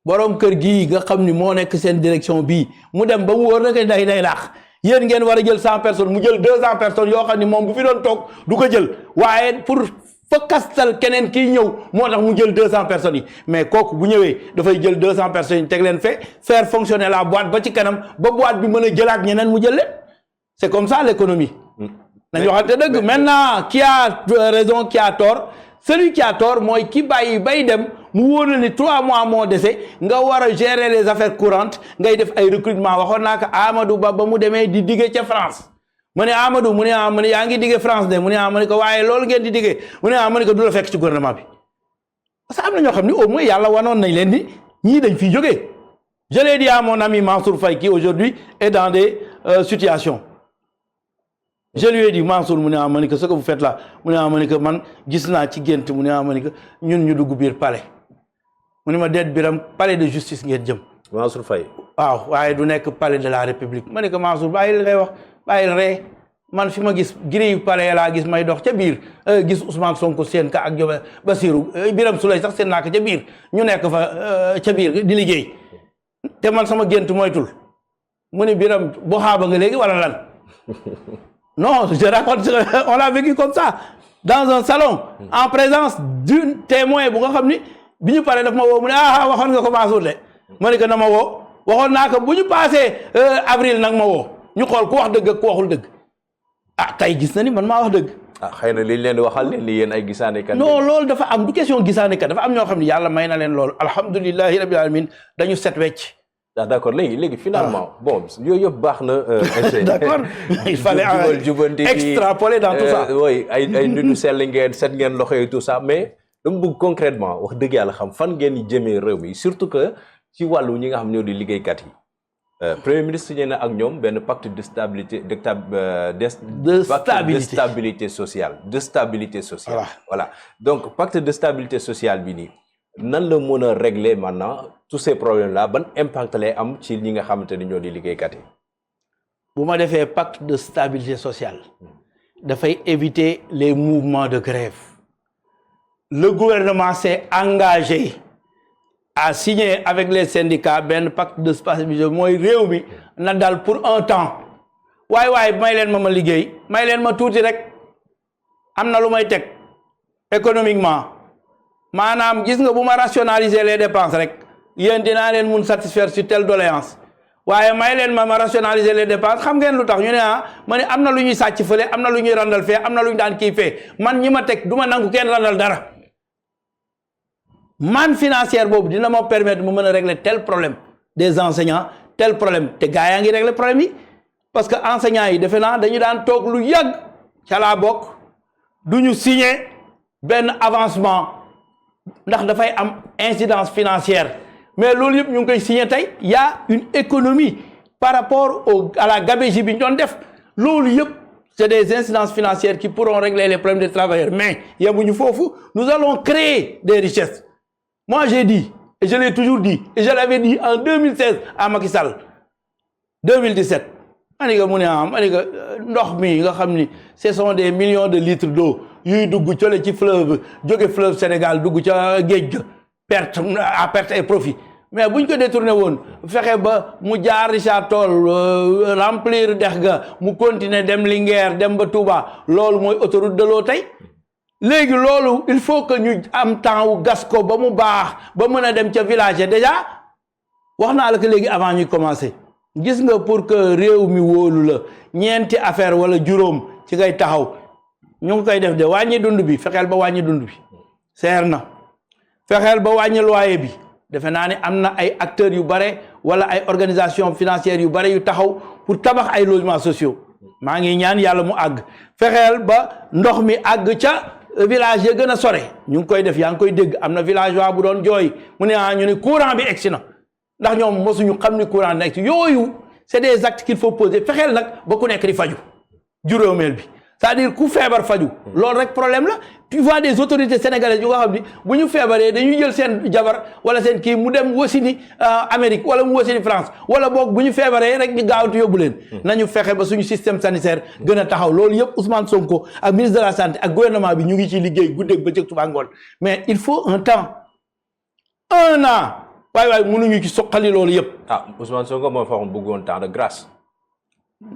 Borom kër gi nga xamni mo nek sen direction bi mu dem ba mu wor nak day lax yeen ngeen wara jël 100 personnes mu jël 200 personnes yo xamni mom bu fi doon tok du ko jël waye pour fakastal kenen ki ñew motax mu jël 200 personnes yi mais koku bu ñewé da fay jël 200 personnes tek leen fait faire fonctionner la boîte ba ci kanam ba boîte bi mëna jëlat ñeneen mu jël leen c'est comme ça l'économie nañ waxante deug maintenant qui a raison qui a tort celui qui a tort moy ki bayyi bay dem mu wóor ni 3 mois moo dese nga war a gérer les affaires courantes ngay def ay recrutement waxoon naa ko Amadou Ba ba mu demee di diggee ca France mu ne Amadou mu ne yaa ngi diggee France de mu ne ma ne ko waaye loolu ngeen di diggee mu ne ma ne ko du la fekk ci gouvernement bi parce que am na ñoo xam ni au moins yàlla wanoon nañ leen ni ñii dañ fiy jógee je l'ai dit à mon ami Mansour Faye qui aujourd'hui est dans des situations je lui ai dit Mansour mu ne ma ne ko ce que vous faites là mu ne ma ne ko man gis naa ci gént mu ne ma ne ko ñun ñu dugg biir palais mu ne ma deet biram palais de justice ngeen jëm Mansour Faye waaw waaye du nekk palais de la république ma ne ko Mansour bàyyil ngay wax bàyyil ree man fi ma gis grille palais laa gis may dox ca biir gis Ousmane Sonko seen ka ak Jobe Basirou Biram Souleye sax seen naa ko ca biir ñu nekk fa ca biir di liggéey te man sama gént moytul mu ne Biram boo xaaba nga léegi wala lan non je raconte on l'a vécu comme ça dans un salon en présence d'un témoin bu nga xam ni bi ñu paree daf ma woo mu ne waxoon nga ko Mansour de ma ne ko na ma woo waxoon naa ko bu ñu passé avril nag ma woo ñu xool ku wax dëgg ak ku waxul dëgg tey gis na ni man maa wax dëgg. xëy na liñ leen di waxal ne li yéen ay gisaanekat. non loolu dafa am du question gisaanekat dafa am ñoo xam ne yàlla may na leen loolu alhamdulilahi rabbil alamin dañu set wecc. D'accord léegi finalement bon yooyu yëpp baax na. D'accord il fallait extrapoler dans tout ça. oui ay nitu sell ngeen set ngeen loxo yi tout ça mais dama bëgg concrètement wax dëgg yàlla xam fan ngeen di jëmee réew mi surtout que ci wàllu ñi nga xam ñoo di liggéeykat yi. Premier ministre signé na ak ñoom benn pacte de stabilité sociale voilà donc pacte de stabilité sociale bi nii nan la mën a régler maintenant tous ces problèmes là ban impact lay am ci ñi nga xamante ni ñoo di liggéeykat yi. bu ma defee pacte de stabilité sociale dafay éviter les mouvements de grève le gouvernement s'est engagé à signer avec les syndicats ben pacte de stabilité mooy réew mi na dal pour un temps waay may leen ma liggéey may leen ma tuuti rek am na lu may teg économiquement maanaam gis nga bu ma rationaliser les dépenses rek yéen dinaa leen mun satisfaire sur telle doléance waaye may leen ma rationaliser les dépenses xam ngeen lu tax ñu ne ma ne am na lu ñuy sàcc fële am na lu ñuy randal fee am na lu ñu daan kii fee man ñi ma teg du ma nangu kenn randal dara man financière boobu dina ma permettre mu mën a régler tel problème des enseignants tel problème te gars yaa ngi régler problème yi parce que enseignants yi defe naa dañu daan toog lu yàgg ca laa bokk du ñu signer benn avancement ndax dafay am incidence financière mais loolu yëpp ñu ngi koy signer tey y a une économie par rapport à la gabegie bi ñu doon def loolu yëpp c'est des incidences financières qui pourront régler les problèmes des travailleurs mais yemuñu foofu nous allons créer des richesses. Moi, j'ai dit, et je l'ai toujours dit, et je l'avais dit en 2016 à Macky Sall, 2017. Ce sont des millions de litres d'eau. Yuy dugg ci fleuve, jóge fleuve Sénégal, dugg ci géej perte à perte et profit. Mais buñ ko détourné woon fexe ba mu jaar Richard Toll remplir dex ga mu continuer dem Linguère dem ba Touba loolu mooy autoroute de l'eau tey. Léegi loolu il faut que ñu am temps wu gas ko ba mu baax ba mën a dem ca village déjà wax naa la que léegi avant ñuy commencer gis nga pour que réew mi wóolu la ñeenti affaire wala juróom ci ngay taxaw ñu ngi koy def de wàññi dund bi fexeel ba wàññi dund bi seer na fexeel ba wàññi loyer bi defe naa ni am na ay acteurs yu bare wala ay organisations financières yu bare yu taxaw pour tabax ay logements sociaux maa ngi ñaan yàlla mu àgg fexeel ba ndox mi àgg ca village ya gën a sore ñu ngi koy def yaa ngi koy dégg am na villageois bu doon jooy mu ne ñu ne courant bi egsi na ndax ñoom mosuñu xam ni courant nekk yooyu c'est des actes qu'il faut poser fexeel nag ba ku nekk di faju juróomeel bi c'est-à-dire ku feebar faju loolu rek problème la tu vois des autorités sénégalaises yu nga xam ni bu ñu feebaree dañuy jël seen jabar wala seen kii mu dem wasini Amérique wala mu wasini France wala boog bu ñu feebaree rek ñu gaawatu yóbbu leen nañu fexe ba suñu système sanitaire gën a taxaw loolu yëpp Ousmane Sonko ak ministre de la santé ak gouvernement bi ñu ngi ci liggéey guddeeg bëccëg suba ngoon mais il faut un temps 1 an waaye mënuñu ci soqali loolu yëpp. ah Ousmane Sonko moo fa bëggoon temps de grâce.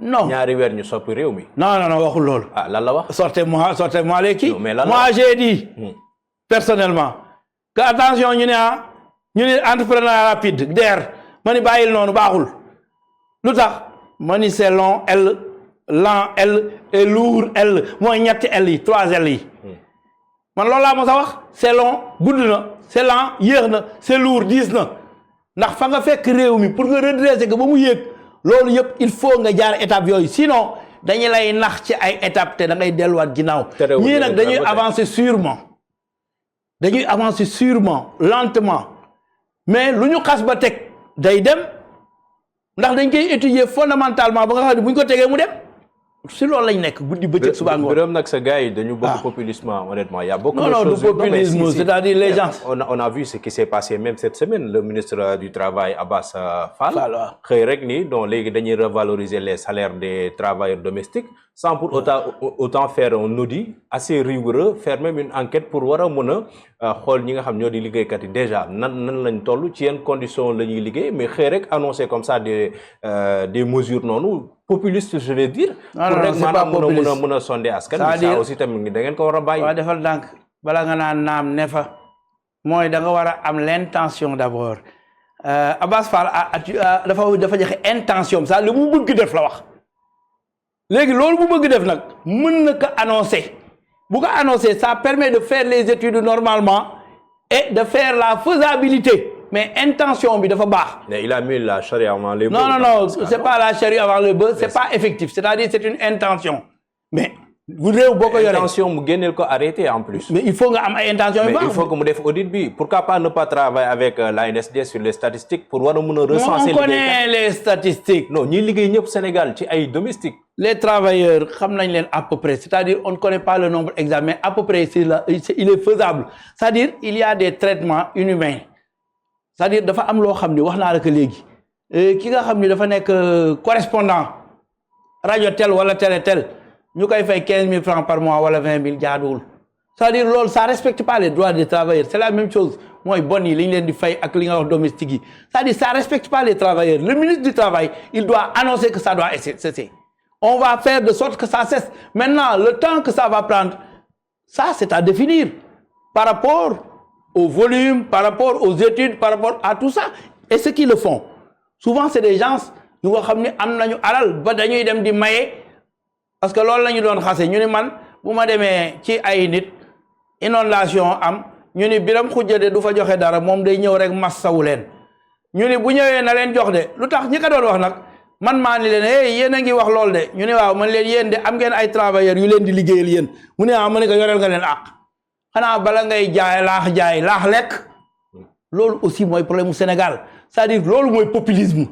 non ñaari weer ñu soppi réew mi. non waxul loolu. ah lan la wax. sortez-moi les kii. mais lan la moi j'ai dit personnellement que attention ñu ne entrepreneuriat rapide DER ma ni bàyyil noonu baaxul lu tax ma ni c'est long L lent L et lourd L mooy ñetti L yi 3 L yi man loolu laa mos a wax c'est long gudd na c'est lent yéex na c'est lourd diis na ndax fa nga fekk réew mi pour nga redresser ko ba mu yéeg loolu yëpp il faut nga jaar étape yooyu sinon dañu lay nax ci ay étape te da ngay delluwaat ginnaaw ñii nag dañuy avancer sûrement lentement mais lu ñu xas ba teg day dem ndax dañ koy étudier fondamentalement ba nga xam ne bu ñu ko tegee mu dem si loolu lañ nekk guddi bëccëg suba ngoon. Birame nag sa gars yi dañu bëgg populisme honnêtement. Il y a beaucoup de choses. Non, populisme, c'est-à-dire les gens. On a vu ce qui s'est passé même cette semaine. Le ministre du Travail, Abbas Fall, xëy rek ni donc léegi dañuy revaloriser les salaires des travailleurs domestiques sans pour autant faire un audit assez rigoureux, faire même une enquête pour war a mën a xool ñi nga xam ñoo di liggéeykat yi déjà nan lañ toll ci yenn conditions la ñuy liggéey mais xëy rek annoncer comme ça des mesures noonu populistes je vais dire. non c'est pas populiste mën a sonder askan bi ça aussi tamit da ngeen ko war a bàyyi. waaw defal ndànk bala nga naan naam ne fa mooy da nga war a am l'intention d'abord Abbas Fall dafa joxe intention ça lu mu bëgg def la wax léegi loolu bu bëgg def nag mën na ko annoncer bu ko annoncer ça permet de faire les études normalement et de faire la faisabilité mais intention bi dafa baax. mais il a mis la charrue avant les bœufs. non c'est pas la charrue avant le bœuf c'est pas effectif c'est-à-dire c'est une intention mais bu réew boo ko yoree intention mu génneel ko arrêté en plus. mais il faut nga am ay intention yu baax. mais il faut que mu def audit bi pourquoi pas ne pas travailler avec l'ANSD sur les statistiques pour war a mën a recenser. on connaît les statistiques. non ñi liggéey ñëpp Sénégal ci ay domestiques. les travailleurs xam nañ leen à peu près c'est-à-dire on ne connaît pas le nombre exact mais à peu près il est faisable c'est-à-dire il y a des traitements inhumains c'est-à-dire dafa am loo xam ni wax naa la ko léegi ki nga xam ni dafa nekk correspondant rajo tel wala tel ñu koy fay 15 000 francs par mois wala 20 000 jaaduwul c'est-à-dire loolu ça respecte pas les droits des travailleurs c'est la même chose mooy bon yi li ñu leen di fay ak li nga wax domestique yi c'est-à-dire ça respecte pas les travailleurs le ministre du travail il doit annoncer que ça doit cesser on va faire de sorte que ça cesse maintenant le temps que ça va prendre ça c'est à définir par rapport au volume par rapport aux études par rapport à tout ça et ceux qui le font souvent c'est des gens yu nga xam ne am nañu alal ba dañuy dem di maye parce que loolu la ñu doon xase ñu ni man bu ma demee ci ay nit inondation am ñu ni Biram Khoudia de du fa joxe dara moom day ñëw rek massawu leen ñu ni bu ñëwee na leen jox de lu tax ñi ko doon wax nag man maa ni leen yéen a ngi wax loolu de ñu ne waaw man leen yéen de am ngeen ay travailleurs yu leen di liggéeyal yéen mu ne ma ne ko yoreel nga leen àq xanaa bala ngay jaay laax lekk loolu aussi mooy problème mu Sénégal c'est-à-dire loolu mooy populisme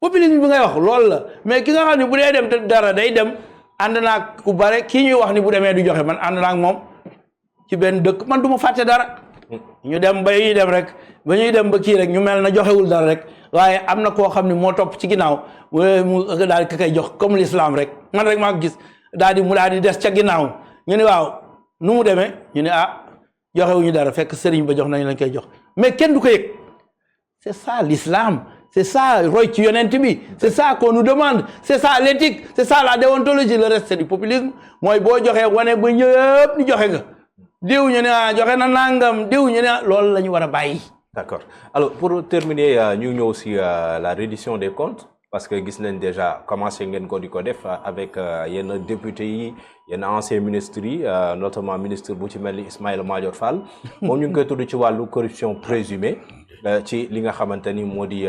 bi ngay wax loolu la mais ki nga xam ne bu dee dem te dara day dem ànd naag ku bare kii ñuy wax ni bu demee du joxe man ànd naag moom ci benn dëkk man du ma fàtte dara ñu dem ba ñuy dem rek ba ñuy dem ba kii rek ñu mel na joxewul dara rek waaye am na koo xam ne moo topp ci ginnaaw mu daal di koy jox comme l'islam rek man rek maa ko gis mu daal di des ca ginnaaw ñu ne waaw nu mu demee ñu ne joxewuñu dara fekk sëriñ ba jox nañu lañ koy jox mais kenn du ko yëg c'est ça l'islam c'est ça roy ci yonent bi c'est ça qu'on nous demande c'est ça l'éthique c'est ça la déontologie le reste c'est du populisme mooy boo joxee wane ba ñëpp ni joxe nga diw ñu ne joxe na nangam diw ñu ne loolu la ñu war a bàyyi D'accord. Alors, pour terminer, nous avons aussi la reddition des comptes, parce que nous avons déjà commencé avec un député, un ancien ministre, notamment le ministre Boutimeli Ismaël Madior Fall. Nous avons la corruption présumée. Ci li nga xamanteni modi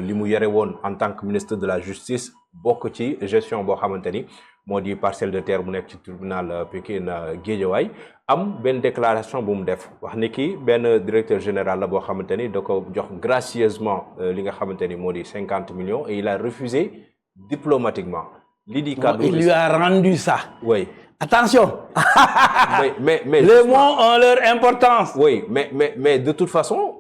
li mu yéré won en tant que ministre de la justice bokk ci gestion bo xamanteni modi parcelle de terre bu nek ci tribunal Pikine Guédiawaye am ben déclaration bu mu def wax ni ki ben directeur général la bo xamanteni da ko jox gracieusement li nga xamanteni modi 50 millions et il a refusé diplomatiquement. Il lui a rendu ça. Oui. Attention. mais les mots ont leur importance. Oui, mais de toute façon,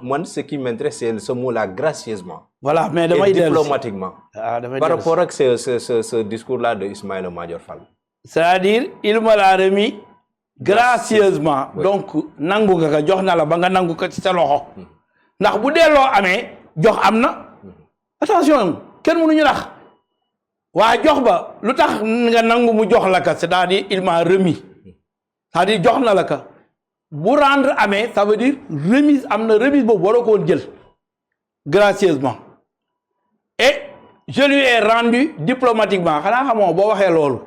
moi, ce qui m'intéresse, c'est ce mot-là, gracieusement. Voilà, mais et diplomatiquement. Par rapport à ce discours-là de Ismaël Madior Fall. C'est-à-dire, il me l'a remis gracieusement. Oui. Donc, nangu ka jox na la ba nga nangu ko ci sa loxo. Ndax bu delo amé jox amna. Attention, ken mënu ñu nax. Wa jox ba lutax nga nangu mu jox la ka, c'est-à-dire il m'a remis. C'est-à-dire jox na la ka. Bu rendre amé, ça veut dire remise amna remise bobu waro ko jël gracieusement. Et je lui ai rendu diplomatiquement. Xana xamoo bo waxé lolu.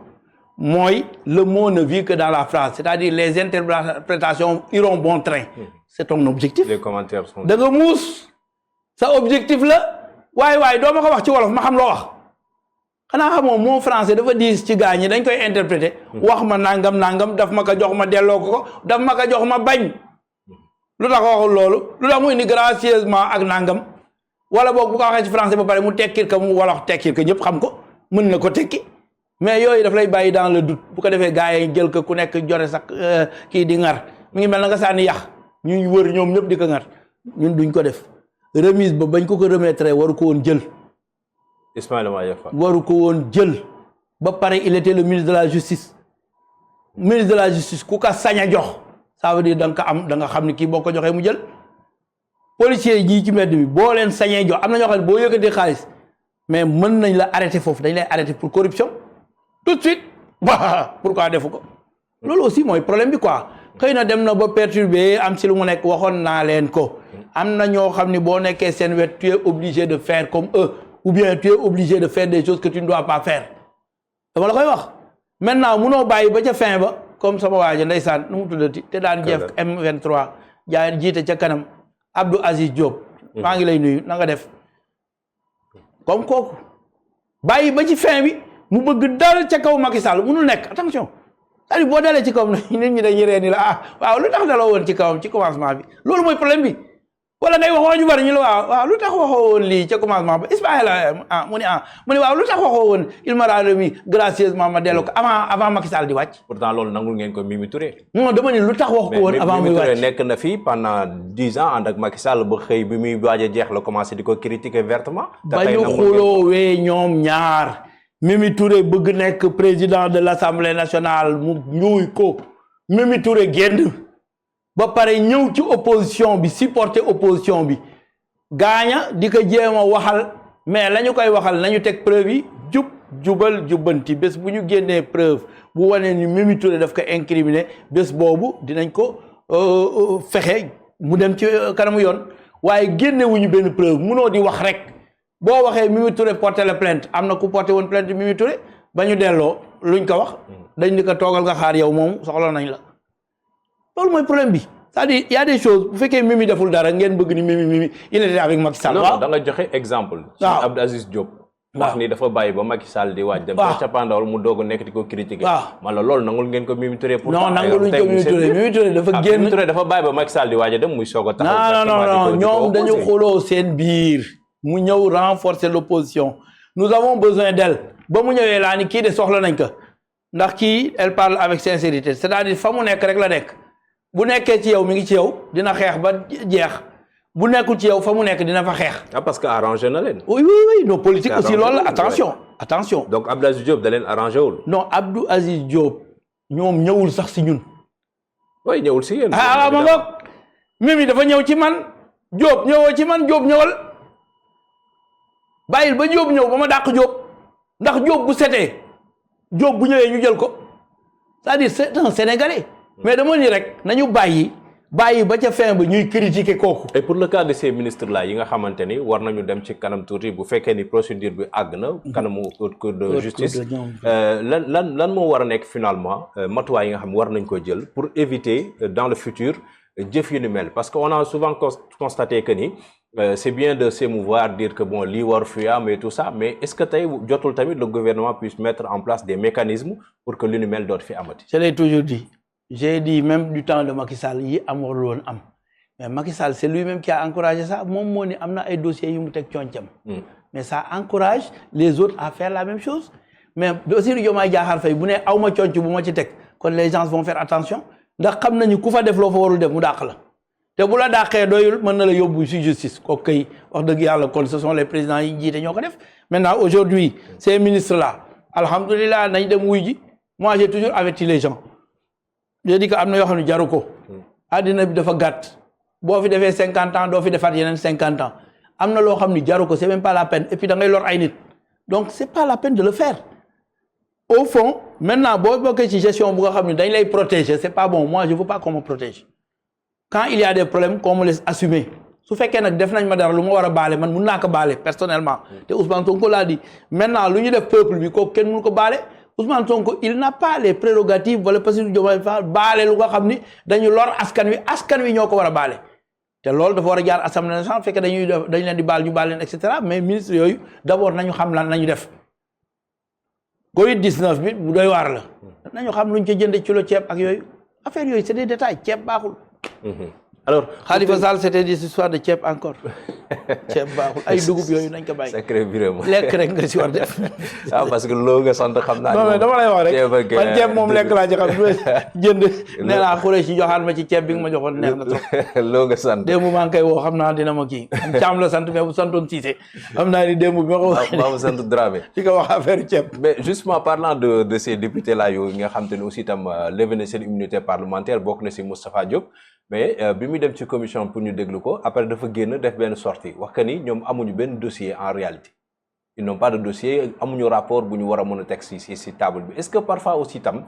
Moi, le mot ne vit que dans la phrase, c'est-à-dire les interprétations iront bon train. C'est ton objectif. Les commentaires sont... Da nga mous sa objectif la way do ma ko wax ci wolof ma xam lo wax. Xana xamoo mot français dafa diis ci gañ ñi dañ koy interpréter wax ma nangam daf ma ko jox ma delloo ko daf ma ko jox ma bañ. Lu tax waxul lolu lu tax muy ni gracieusement ak nangam wala bok bu ko waxee ci français ba pare mu tekkil ko mu wolof tekkil ko ñëpp xam ko mën na ko tekki. Mais yoy daf lay bayyi dans le doute bu ko defee gaay yi jël ko ku nekk joré sax ki di ngar mi ngi mel na nga sànni yax ñu wër ñoom ñëpp di ko ngar ñun duñ ko def remise ba bañ ko remettre waru ko won jël Ismaël Madior Fall waru ko won jël ba paré il était le ministre de la justice ku ka saña jox ça veut dire da nga xam ni kii boo ko joxee mu jël policier yi ci mbedd bi boo leen sañee jox am na ñoo xam ne boo yëkkatee xaalis mais mën nañ la arrêter foofu dañ lay arrêter pour corruption tout de suite pourquoi defu ko loolu aussi mooy problème bi quoi xëy na dem na ba perturber am si lu mu nekk waxoon naa leen ko am na ñoo xam ni boo nekkee seen wet tu es obligé de faire comme eux ou bien tu es obligé de faire des choses que tu ne dois pas faire dama la koy wax maintenant munoo bàyyi ba ca fin ba comme sama waaja ndeysaan nu mu tuddati te daan jëf M23 jaay jiite ca kanam Abdou Aziz Diop maa ngi lay nuyu na nga def comme kooku bàyyi ba ci fin bi mu bëgg dal ca kaw Macky Sall mënul nekk attention c'est-à-dire boo dalee ci kawam nit ñi dañuy ree ni la waaw lu tax daloo woon ci kawam ci commencement bi loolu mooy problème bi wala ngay waxoo ñu bari ñu la waaw lu tax waxoo woon lii ca commencement ba Ismaïla mu ni waaw lu tax waxoo woon il m'a remis gracieusement ma delloo ko avant Macky Sall di wàcc. Pourtant loolu nangul ngeen ko Mimi Touré. non dama ni lu tax wax ko woon avant muy wàcc. Mimi Touré nekk na fi pendant 10 ans ànd ak Macky Sall ba xëy bi muy waaj a jeex la commencé di ko critiquer vertement. ba ñu xuloowee ñoom ñaar Mimi Touré bëgg nekk président de l'Assemblée nationale mu ñuy ko Mimi Touré génn ba pare ñëw ci opposition bi supporter opposition bi gaaña di ko jéem a waxal mais la ñu koy waxal nañu teg preuve yi jubal jubbanti bés bu ñu génnee preuve bu wane ni Mimi Touré daf ko incriminer bés boobu dinañ ko fexe mu dem ci kanamu yoon waaye génnewuñu benn preuve munoo di wax rek boo waxee Mimi Touré porté la plainte am na ku porté woon plainte Mimi Touré ba ñu delloo luñ ko wax dañ di ko toogal nga xaar yow moom soxla nañ la loolu mooy problème bi c'est-à-dire il y a des choses bu fekkee Mimi deful dara ngeen bëgg ni Mimi il était avec Macky Sall. non da nga joxe exemple. waaw Abdou Aziz Diop. wax ni dafa bàyyi ba Macky Sall di waaj. dem ba cappaandawal mu doog a nekk di ko critiquer. man la loolu nangul ngeen ko Mimi Touré. non nanguluñ ko Mimi Touré Mimi Touré dafa génn. Mimi Touré dafa bàyyi ba Macky Sall di waaj a dem muy soog a taxaw. non ñoom dañu xuloo seen biir mu ñëw renforcer l'opposition nous avons besoin d'elle ba mu ñëwee laa ni kii de soxla nañ ko ndax kii elle parle avec sincérité c'est-à-dire fa mu nekk rek la nekk. bu nekkee ci yow mi ngi ci yow dina xeex ba jeex bu nekkul ci yow fa mu nekk dina fa xeex. parce que arrangé na leen. oui non politique aussi loolu la attention. donc Abdou Aziz Diop da leen arrangé wul. non Abdou Aziz Diop ñoom ñëwul sax si ñun. oui ñëwul si yéen. ma ngoog Mimi dafa ñëw ci man Diop ñëwoo ci man Diop ñëwal bàyyil ba Diop ñëw ba ma dàq Diop ndax Diop bu setee Diop bu ñëwee ñu jël ko c'est-à-dire c'est un Sénégalais. mais dama ni rek nañu bàyyi bàyyi ba ca fin ba ñuy critiquer kooku. et pour le cas de ces ministres là yi nga xamante ni war nañu dem ci kanam tuuti bu fekkee ni procédure bi àgg na kanamu haute cour de justice lan moo war a nekk finalement matuwaay yi nga xam war nañ ko jël pour éviter dans le futur jëf yu ni mel parce que on a souvent constaté que ni c'est bien de s'émouvoir dire que bon lii war fi am et tout ça mais est-ce que tey jotul tamit le gouvernement puisse mettre en place des mécanismes pour que lu ni mel doot fi amati. Je l'ai toujours dit. J'ai dit même du temps de Macky Sall yi amul woon am mais Macky Sall c'est lui-même qui a encouragé ça moom moo ni am na ay dossiers yu mu teg concam mais ça encourage les autres à faire la même chose mais Bassirou Diomaye Diakhar Faye bu ne aw ma conc bu ma ci teg kon les gens vont faire attention ndax xam nañu ku fa def loo fa warul def mu dàq la te bu la dàqee doyul mën na la yóbbu ci justice kooku kay wax dëgg yàlla kon ce sont les présidents yi jiite ñoo ko def maintenant aujourd'hui ces ministres là alhamdulilah nañ dem wuy ji moi j'ai toujours averti les gens je dis que am na yoo xam ne jaru ko àddina bi dafa gàtt boo fi defee 50 ans doo fi defaat yeneen 50 ans am na loo xam ne jaru ko c'est même pas la peine et puis da ngay lor ay nit donc c'est pas la peine de le faire au fond maintenant boo bokkee ci gestion bu nga xam ne dañ lay protéger c'est pas bon moi je veux pas qu'on me protège quand il y a des problèmes qu'on me laisse assumer su fekkee nag def nañ ma dara lu ma war a baale man mun naa ko baale personnellement te Ousmane Sonko l'a dit maintenant lu ñu def peuple bi kooku kenn mënu ko baale Ousmane Sonko il n'a pas les prérogatives wala Bassirou Diomaye Faye baale lu nga xam ni dañu lor askan wi ñoo ko war a baale te loolu dafa war a jaar assemblée nationale fekkee dañ leen di baal ñu baal leen et cetera mais ministre yooyu d'abord nañu xam lan nañu def Covid-19 bi bu doy waar la nañu xam luñ ca jënde kilo ceeb ak yooyu affaire yooyu c'est des détails ceeb baaxul. Alors Khalifa Sall c'était des histoires de ceeb encore ceeb baaxul ay dugub yooyu nañ ko bàyyi. sacré Birame lekk rek nga si war def. parce que loo nga sant xam naa. non mais dama lay wax rek man ceeb moom lekk laa ci xam jënd. nee naa xure si joxaat ma ci ceeb bi nga ma joxoon neex na trop. loo nga sant démb maa ngi koy woo xam naa dina ma kii Caam la sant mais bu santoon Cissé xam naa ni démb bi ma ko. maa ma sant Dramé. ci ko wax affaire ceeb. mais justement parlant de ces députés là yooyu nga xam te ne aussi itam levé na seen immunité parlementaire bokk na si Moustapha Diop. mais bi muy dem ci commission pour ñu déglu ko après dafa génn def benn sortie wax que ni ñoom amuñu benn dossier en réalité ils n'ont pas de dossier amuñu rapport bu ñu war a mën a teg si table bi est-ce que parfois aussi tam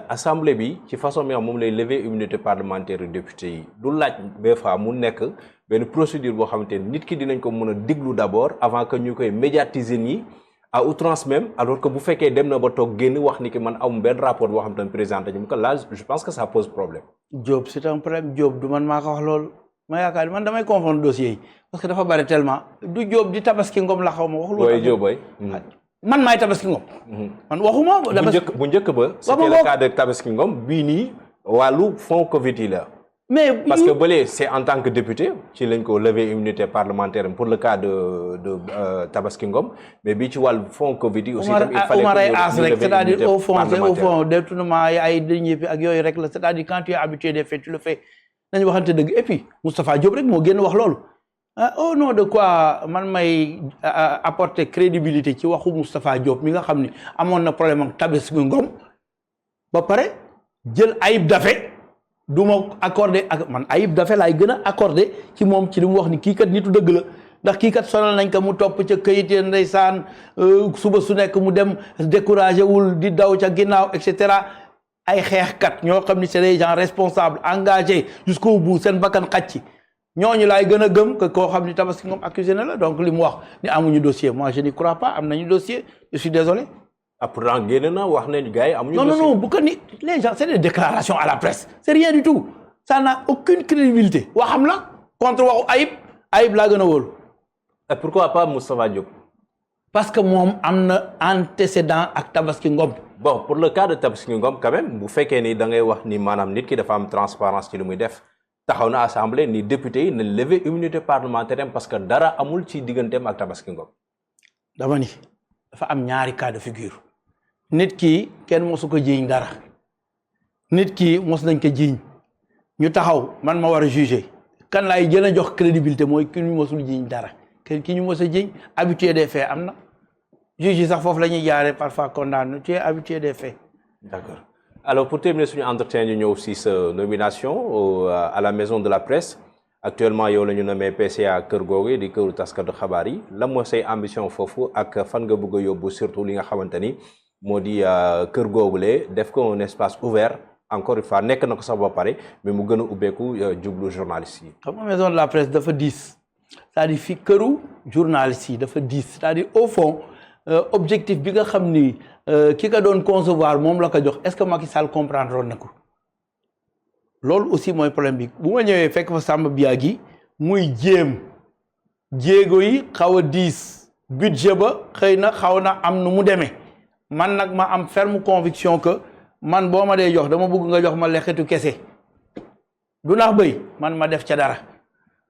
assemblée bi ci façon bi moom lay lever immunité parlementaire yu député yi du laaj des fois mu nekk benn procédure boo xamante ni nit ki dinañ ko mën a déglu d'abord avant que ñu koy médiatiser nii à outrance même alors que bu fekkee dem na ba toog génn wax ni ki man amu benn rapport boo xam te ne présenté ñu ko là je pense que ça pose problème. Diop c'est un problème Diop du man maa ko wax loolu ma yaakaar man damay confondre dossiers yi parce que dafa bari tellement du Diop di Tabaski Ngom la xaw ma wax. loolu Diop booy. man maay Tabaski Ngom. man waxuma. bu njëkk ba. c'était le cas de Tabaski Ngom bii nii wàllu fond Covid yi la. mais parce que bële c'est en tant que député ci lañ ko lever immunité parlementaire pour le cas de Tabaski Ngom mais bii ci wàllu fond Covid yi aussi tam il fallait que ñu rek c'est-à-dire au fond détournement yi ay deniers ak yooyu rek la c'est-à-dire quand tu es habitué des faits tu le fais nañu waxante dëgg et puis Moustapha Diop rek moo génn wax loolu au nom de quoi man may apporter crédibilité ci waxu Moustapha Diop mi nga xam ni amoon na problème ak Tabaski Ngom ba pare jël Ayib Daffé du ma accordé ak man Ayib Daffé laay gën a accordé ci moom ci li mu wax ni kii kat nitu dëgg la ndax kii kat sonal nañ ko mu topp ca këyit yi ndeysaan suba su nekk mu dem découragé wul di daw ca ginnaaw et cetera ay xeexkat ñoo xam ni c'est des gens responsables engagés jusqu'au bout seen bakkan xacc ñooñu laay gën a gëm que koo xam ni Tabaski Ngom accusé na la donc li mu wax ni amuñu dossier moi je n'y crois pas am nañu dossier je suis désolé. après génn na wax nañu gars yi amuñu dossier. non bu ko ni les gens c'est des déclarations à la presse c'est rien du tout ça n'a aucune crédibilité waxam la contre waxu Ayib laa gën a wóolu. et pourquoi pas Moustapha Diop. parce que moom am na antécédent ak Tabaski Ngom. bon pour le cas de Tabaski Ngom quand même bu fekkee ni da ngay wax ni maanaam nit ki dafa am transparence ci li muy def taxaw na assemblée ni député yi na lever immunité parlementaire parce que dara amul ci digganteem ak Tabaski Ngom. dama ni dafa am ñaari cas de figure. nit ki kenn mosu ko jiiñ dara nit ki mos nañ ko jiiñ ñu taxaw man ma war a juger kan laay jël a jox crédibilité mooy ki ñu mosul jiiñ dara ki ñu mos a jiiñ habitué des faits am na juge yi sax foofu la ñuy jaaree parfois condamné tu es habitué des faits. D'accord. Alors pour terminer suñu entretien ñu ñëw si sa nomination à la maison de la presse actuellement yow la ñu nommé PCA kër googu di këru taskatu xabaar yi lan moo say ambition foofu ak fan nga bëgg a yóbbu surtout li nga xamante ni moo di kër googule def ko un espace ouvert encore une fois nekk na ko sax ba pare mais mu gën a ubbeeku jublu journaliste yi. xam nga maison de la presse dafa diis c'est-à-dire fi këru journaliste yi dafa diis c'est-à-dire au fond objectif bi nga xam ni ki ka doon concevoir moom la ko jox est-ce que Macky Sall comprendre woon na ko loolu aussi mooy problème bi bu ma ñëwee fekk fa Samba Biagui muy jéego yi xaw a diis budget ba xëy na xaw na am nu mu demee man nag ma am ferme conviction que man boo ma dee jox dama bëgg nga jox ma lekketu kese du nax bëy man ma def ca dara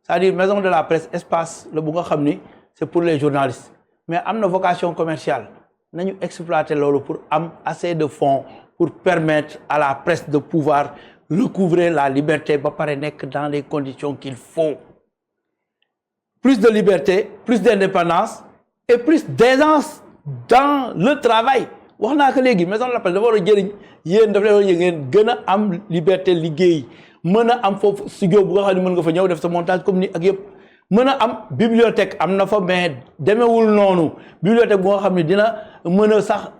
c'est-à-dire maison de la presse espace la bu nga xam ni c'est pour les journalistes mais am na vocation commerciale nañu exploiter loolu pour am assez de fonds pour permettre à la presse de pouvoir recouvrer la liberté ba pare nekk dans les conditions qu'il faut plus de liberté plus d'indépendance et plus d'aisance dans le travail wax naa ko léegi maison de la presse dafa war a jëriñ yéen daf leen war a ngeen gën a am liberté liggéey mën a am foofu studio bu nga xam ne mën nga fa ñëw def sa montage comme ni ak yëpp mën a am bibliothèque am na fa mais demewul noonu bibliothèque bu nga xam ne dina mën a sax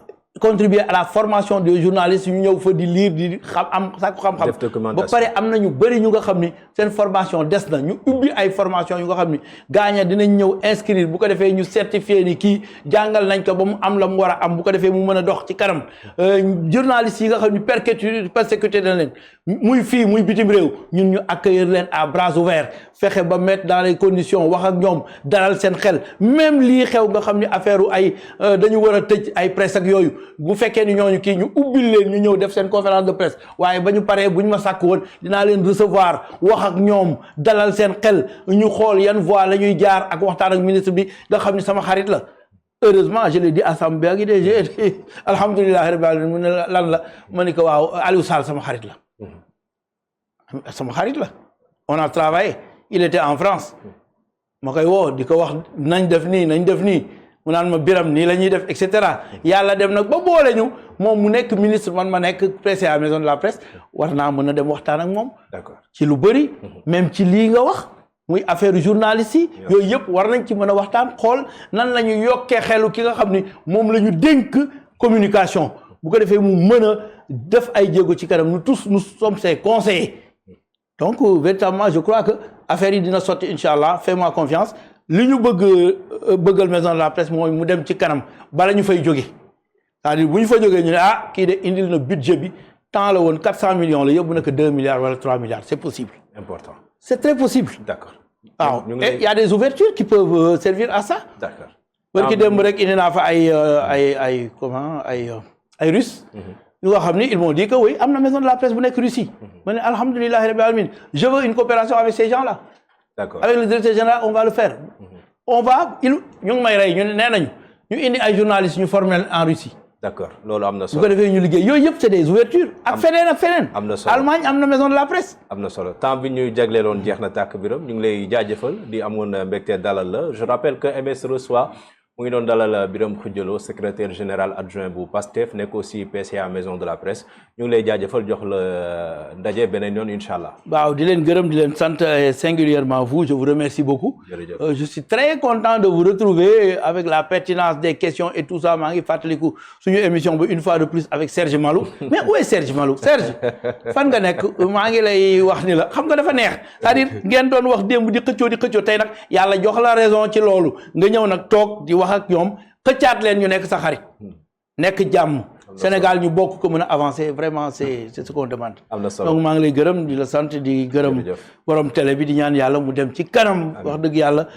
contribuer à la formation des journalistes ñu ñëw fa di lire di xam am sax xam-xam ba pare am na ñu bëri ñu nga xam ni seen formation des na ñu ubbi ay formation yu nga xam ni gaaña dinañ ñëw inscrire bu ko defee ñu certifié ni kii jàngal nañ ko ba mu am la mu war a am bu ko defee mu mën a dox ci kanam journalistes yi nga xam ni persécuté na leen muy fii muy bitim réew ñun ñu accueillir leen à bras ouverts fexe ba mettre dans les conditions wax ak ñoom dalal seen xel même lii xew nga xam ni affaire ay dañu war a tëj ay presse ak yooyu bu fekkee ni ñooñu kii ñu ubbil leen ñu ñëw def seen conférence de presse waaye ba ñu paree bu ñu ma sàkk woon dinaa leen recevoir wax ak ñoom dalal seen xel ñu xool yan voie la ñuy jaar ak waxtaan ak ministre bi nga xam ni sama xarit la heureusement je l'ai dit à Samba Biagui de alhamdulilah rabbil alamin mu ne lan la ma ni ko waaw Aliou Sall sama xarit la sama xarit la on a travaillé il était en France ma koy woo di ko wax nañ def nii mu naan ma Biram nii la ñuy def et cetera yàlla dem nag ba boole ñu moom mu nekk ministre man ma nekk PCA maison de la presse war naa mën a dem waxtaan ak moom. D'accord ci lu bëri. même ci lii nga wax muy affaire journaliste yi. yooyu yëpp war nañ ci mën a waxtaan xool nan la ñu yokkee xelu ki nga xam ni moom la ñu dénk communication bu ko defee mu mën a def ay jéego ci kanam nous tous nous sommes ses conseillers donc véritablement je crois que affaire yi dina sotti incha allah fais-moi confiance. li ñu bëggal maison de la presse mooy mu dem ci kanam bala ñu fay jóge c'est-à-dire bu ñu fa jógee ñu ne ah kii de indil na budget bi temps la woon 400 millions la yóbbu na ko 2 milliards wala 3 milliards c'est possible. Important. C'est très possible. D'accord. waaw et il y a des ouvertures qui peuvent servir à ça. D'accord. barki démb rek indi naa fa ay Russes. ñu nga xam ni ils m'ont dit que oui am na maison de la presse bu nekk Russie. ma ne alhamdulillahi rabbil alamin je veux une coopération avec ces gens-là. D'accord. Avec le directeur général on va le faire. ñu ngi may rey ñu nee nañu ñu indi ay journalistes ñu formel en Russie. D'accord loolu am na solo bu ko defee ñu liggéey yooyu yëpp c'est des ouvertures. ak feneen. am na solo Allemagne am na maison de la presse. am na solo temps bi ñu jagleeloon jeex na tàkk Biram ñu ngi lay jaajëfal di amoon mbégte dalal la je rappelle que MS reçoit mu ngi doon dalal Biram Khoudia Lo secrétaire général adjoint bu PASTEF nekk aussi PCA maison de la presse ñu ngi lay jaajëfal jox la ndaje beneen yoon incha allah. waaw di leen gërëm di leen sant singulièrement vous je vous remercie beaucoup. Je suis très content de vous retrouver avec la pertinence des questions et tout ça maa ngi fàttaliku suñu émission bi une fois de plus avec Serge Malou mais où est Serge Malou Serge fan nga nekk maa ngi lay wax ni la xam nga dafa neex c'est-à-dire ngeen doon wax démb di xëccoo tey nag yàlla jox la raison ci loolu nga ñëw nag toog di wax ak ñoom xëccaat leen ñu nekk sa xarit nekk jàmm Sénégal ñu bokk ko mën a avancer vraiment c'est ce qu'on demande. am na solo donc maa ngi lay gërëm di la sant di gërëm borom télé bi di ñaan yàlla mu dem ci kanam wax dëgg yàlla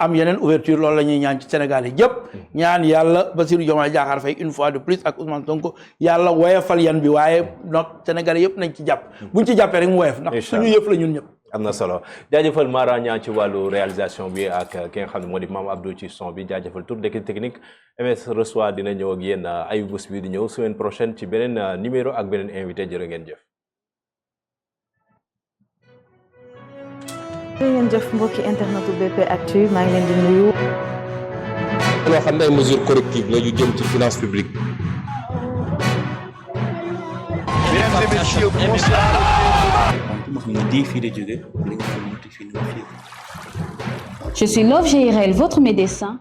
am yeneen ouverture loolu la ñuy ñaan ci Sénégal yi yëpp ñaan yàlla Bassirou Diomaye Diakhar Faye une fois de plus ak Ousmane Sonko yàlla woyofal yan bi waaye nag Sénégal yëpp nañ ci jàpp buñ ci jàppee rek mu woyof ndax suñu yëpp la ñun ñëpp. am na solo jaajëfal Mara Niang ci wàllu réalisation bi ak ki nga xam ne moo di Mame Abdou ci son bi jaajëfal toute l'équipe technique MS reçoit dina ñëw ak yéen ay bés bi di ñëw semaine prochaine ci beneen numéro ak beneen invité jërë ngeen jëf. jërë ngeen jëf mbokki internetu BP Actu maa ngi leen di nuyu. loo xam ne ay mesures correctives la yu jëm ci finance publique. Mesdames et messieurs, bonsoir. Je suis Love GRL, votre médecin.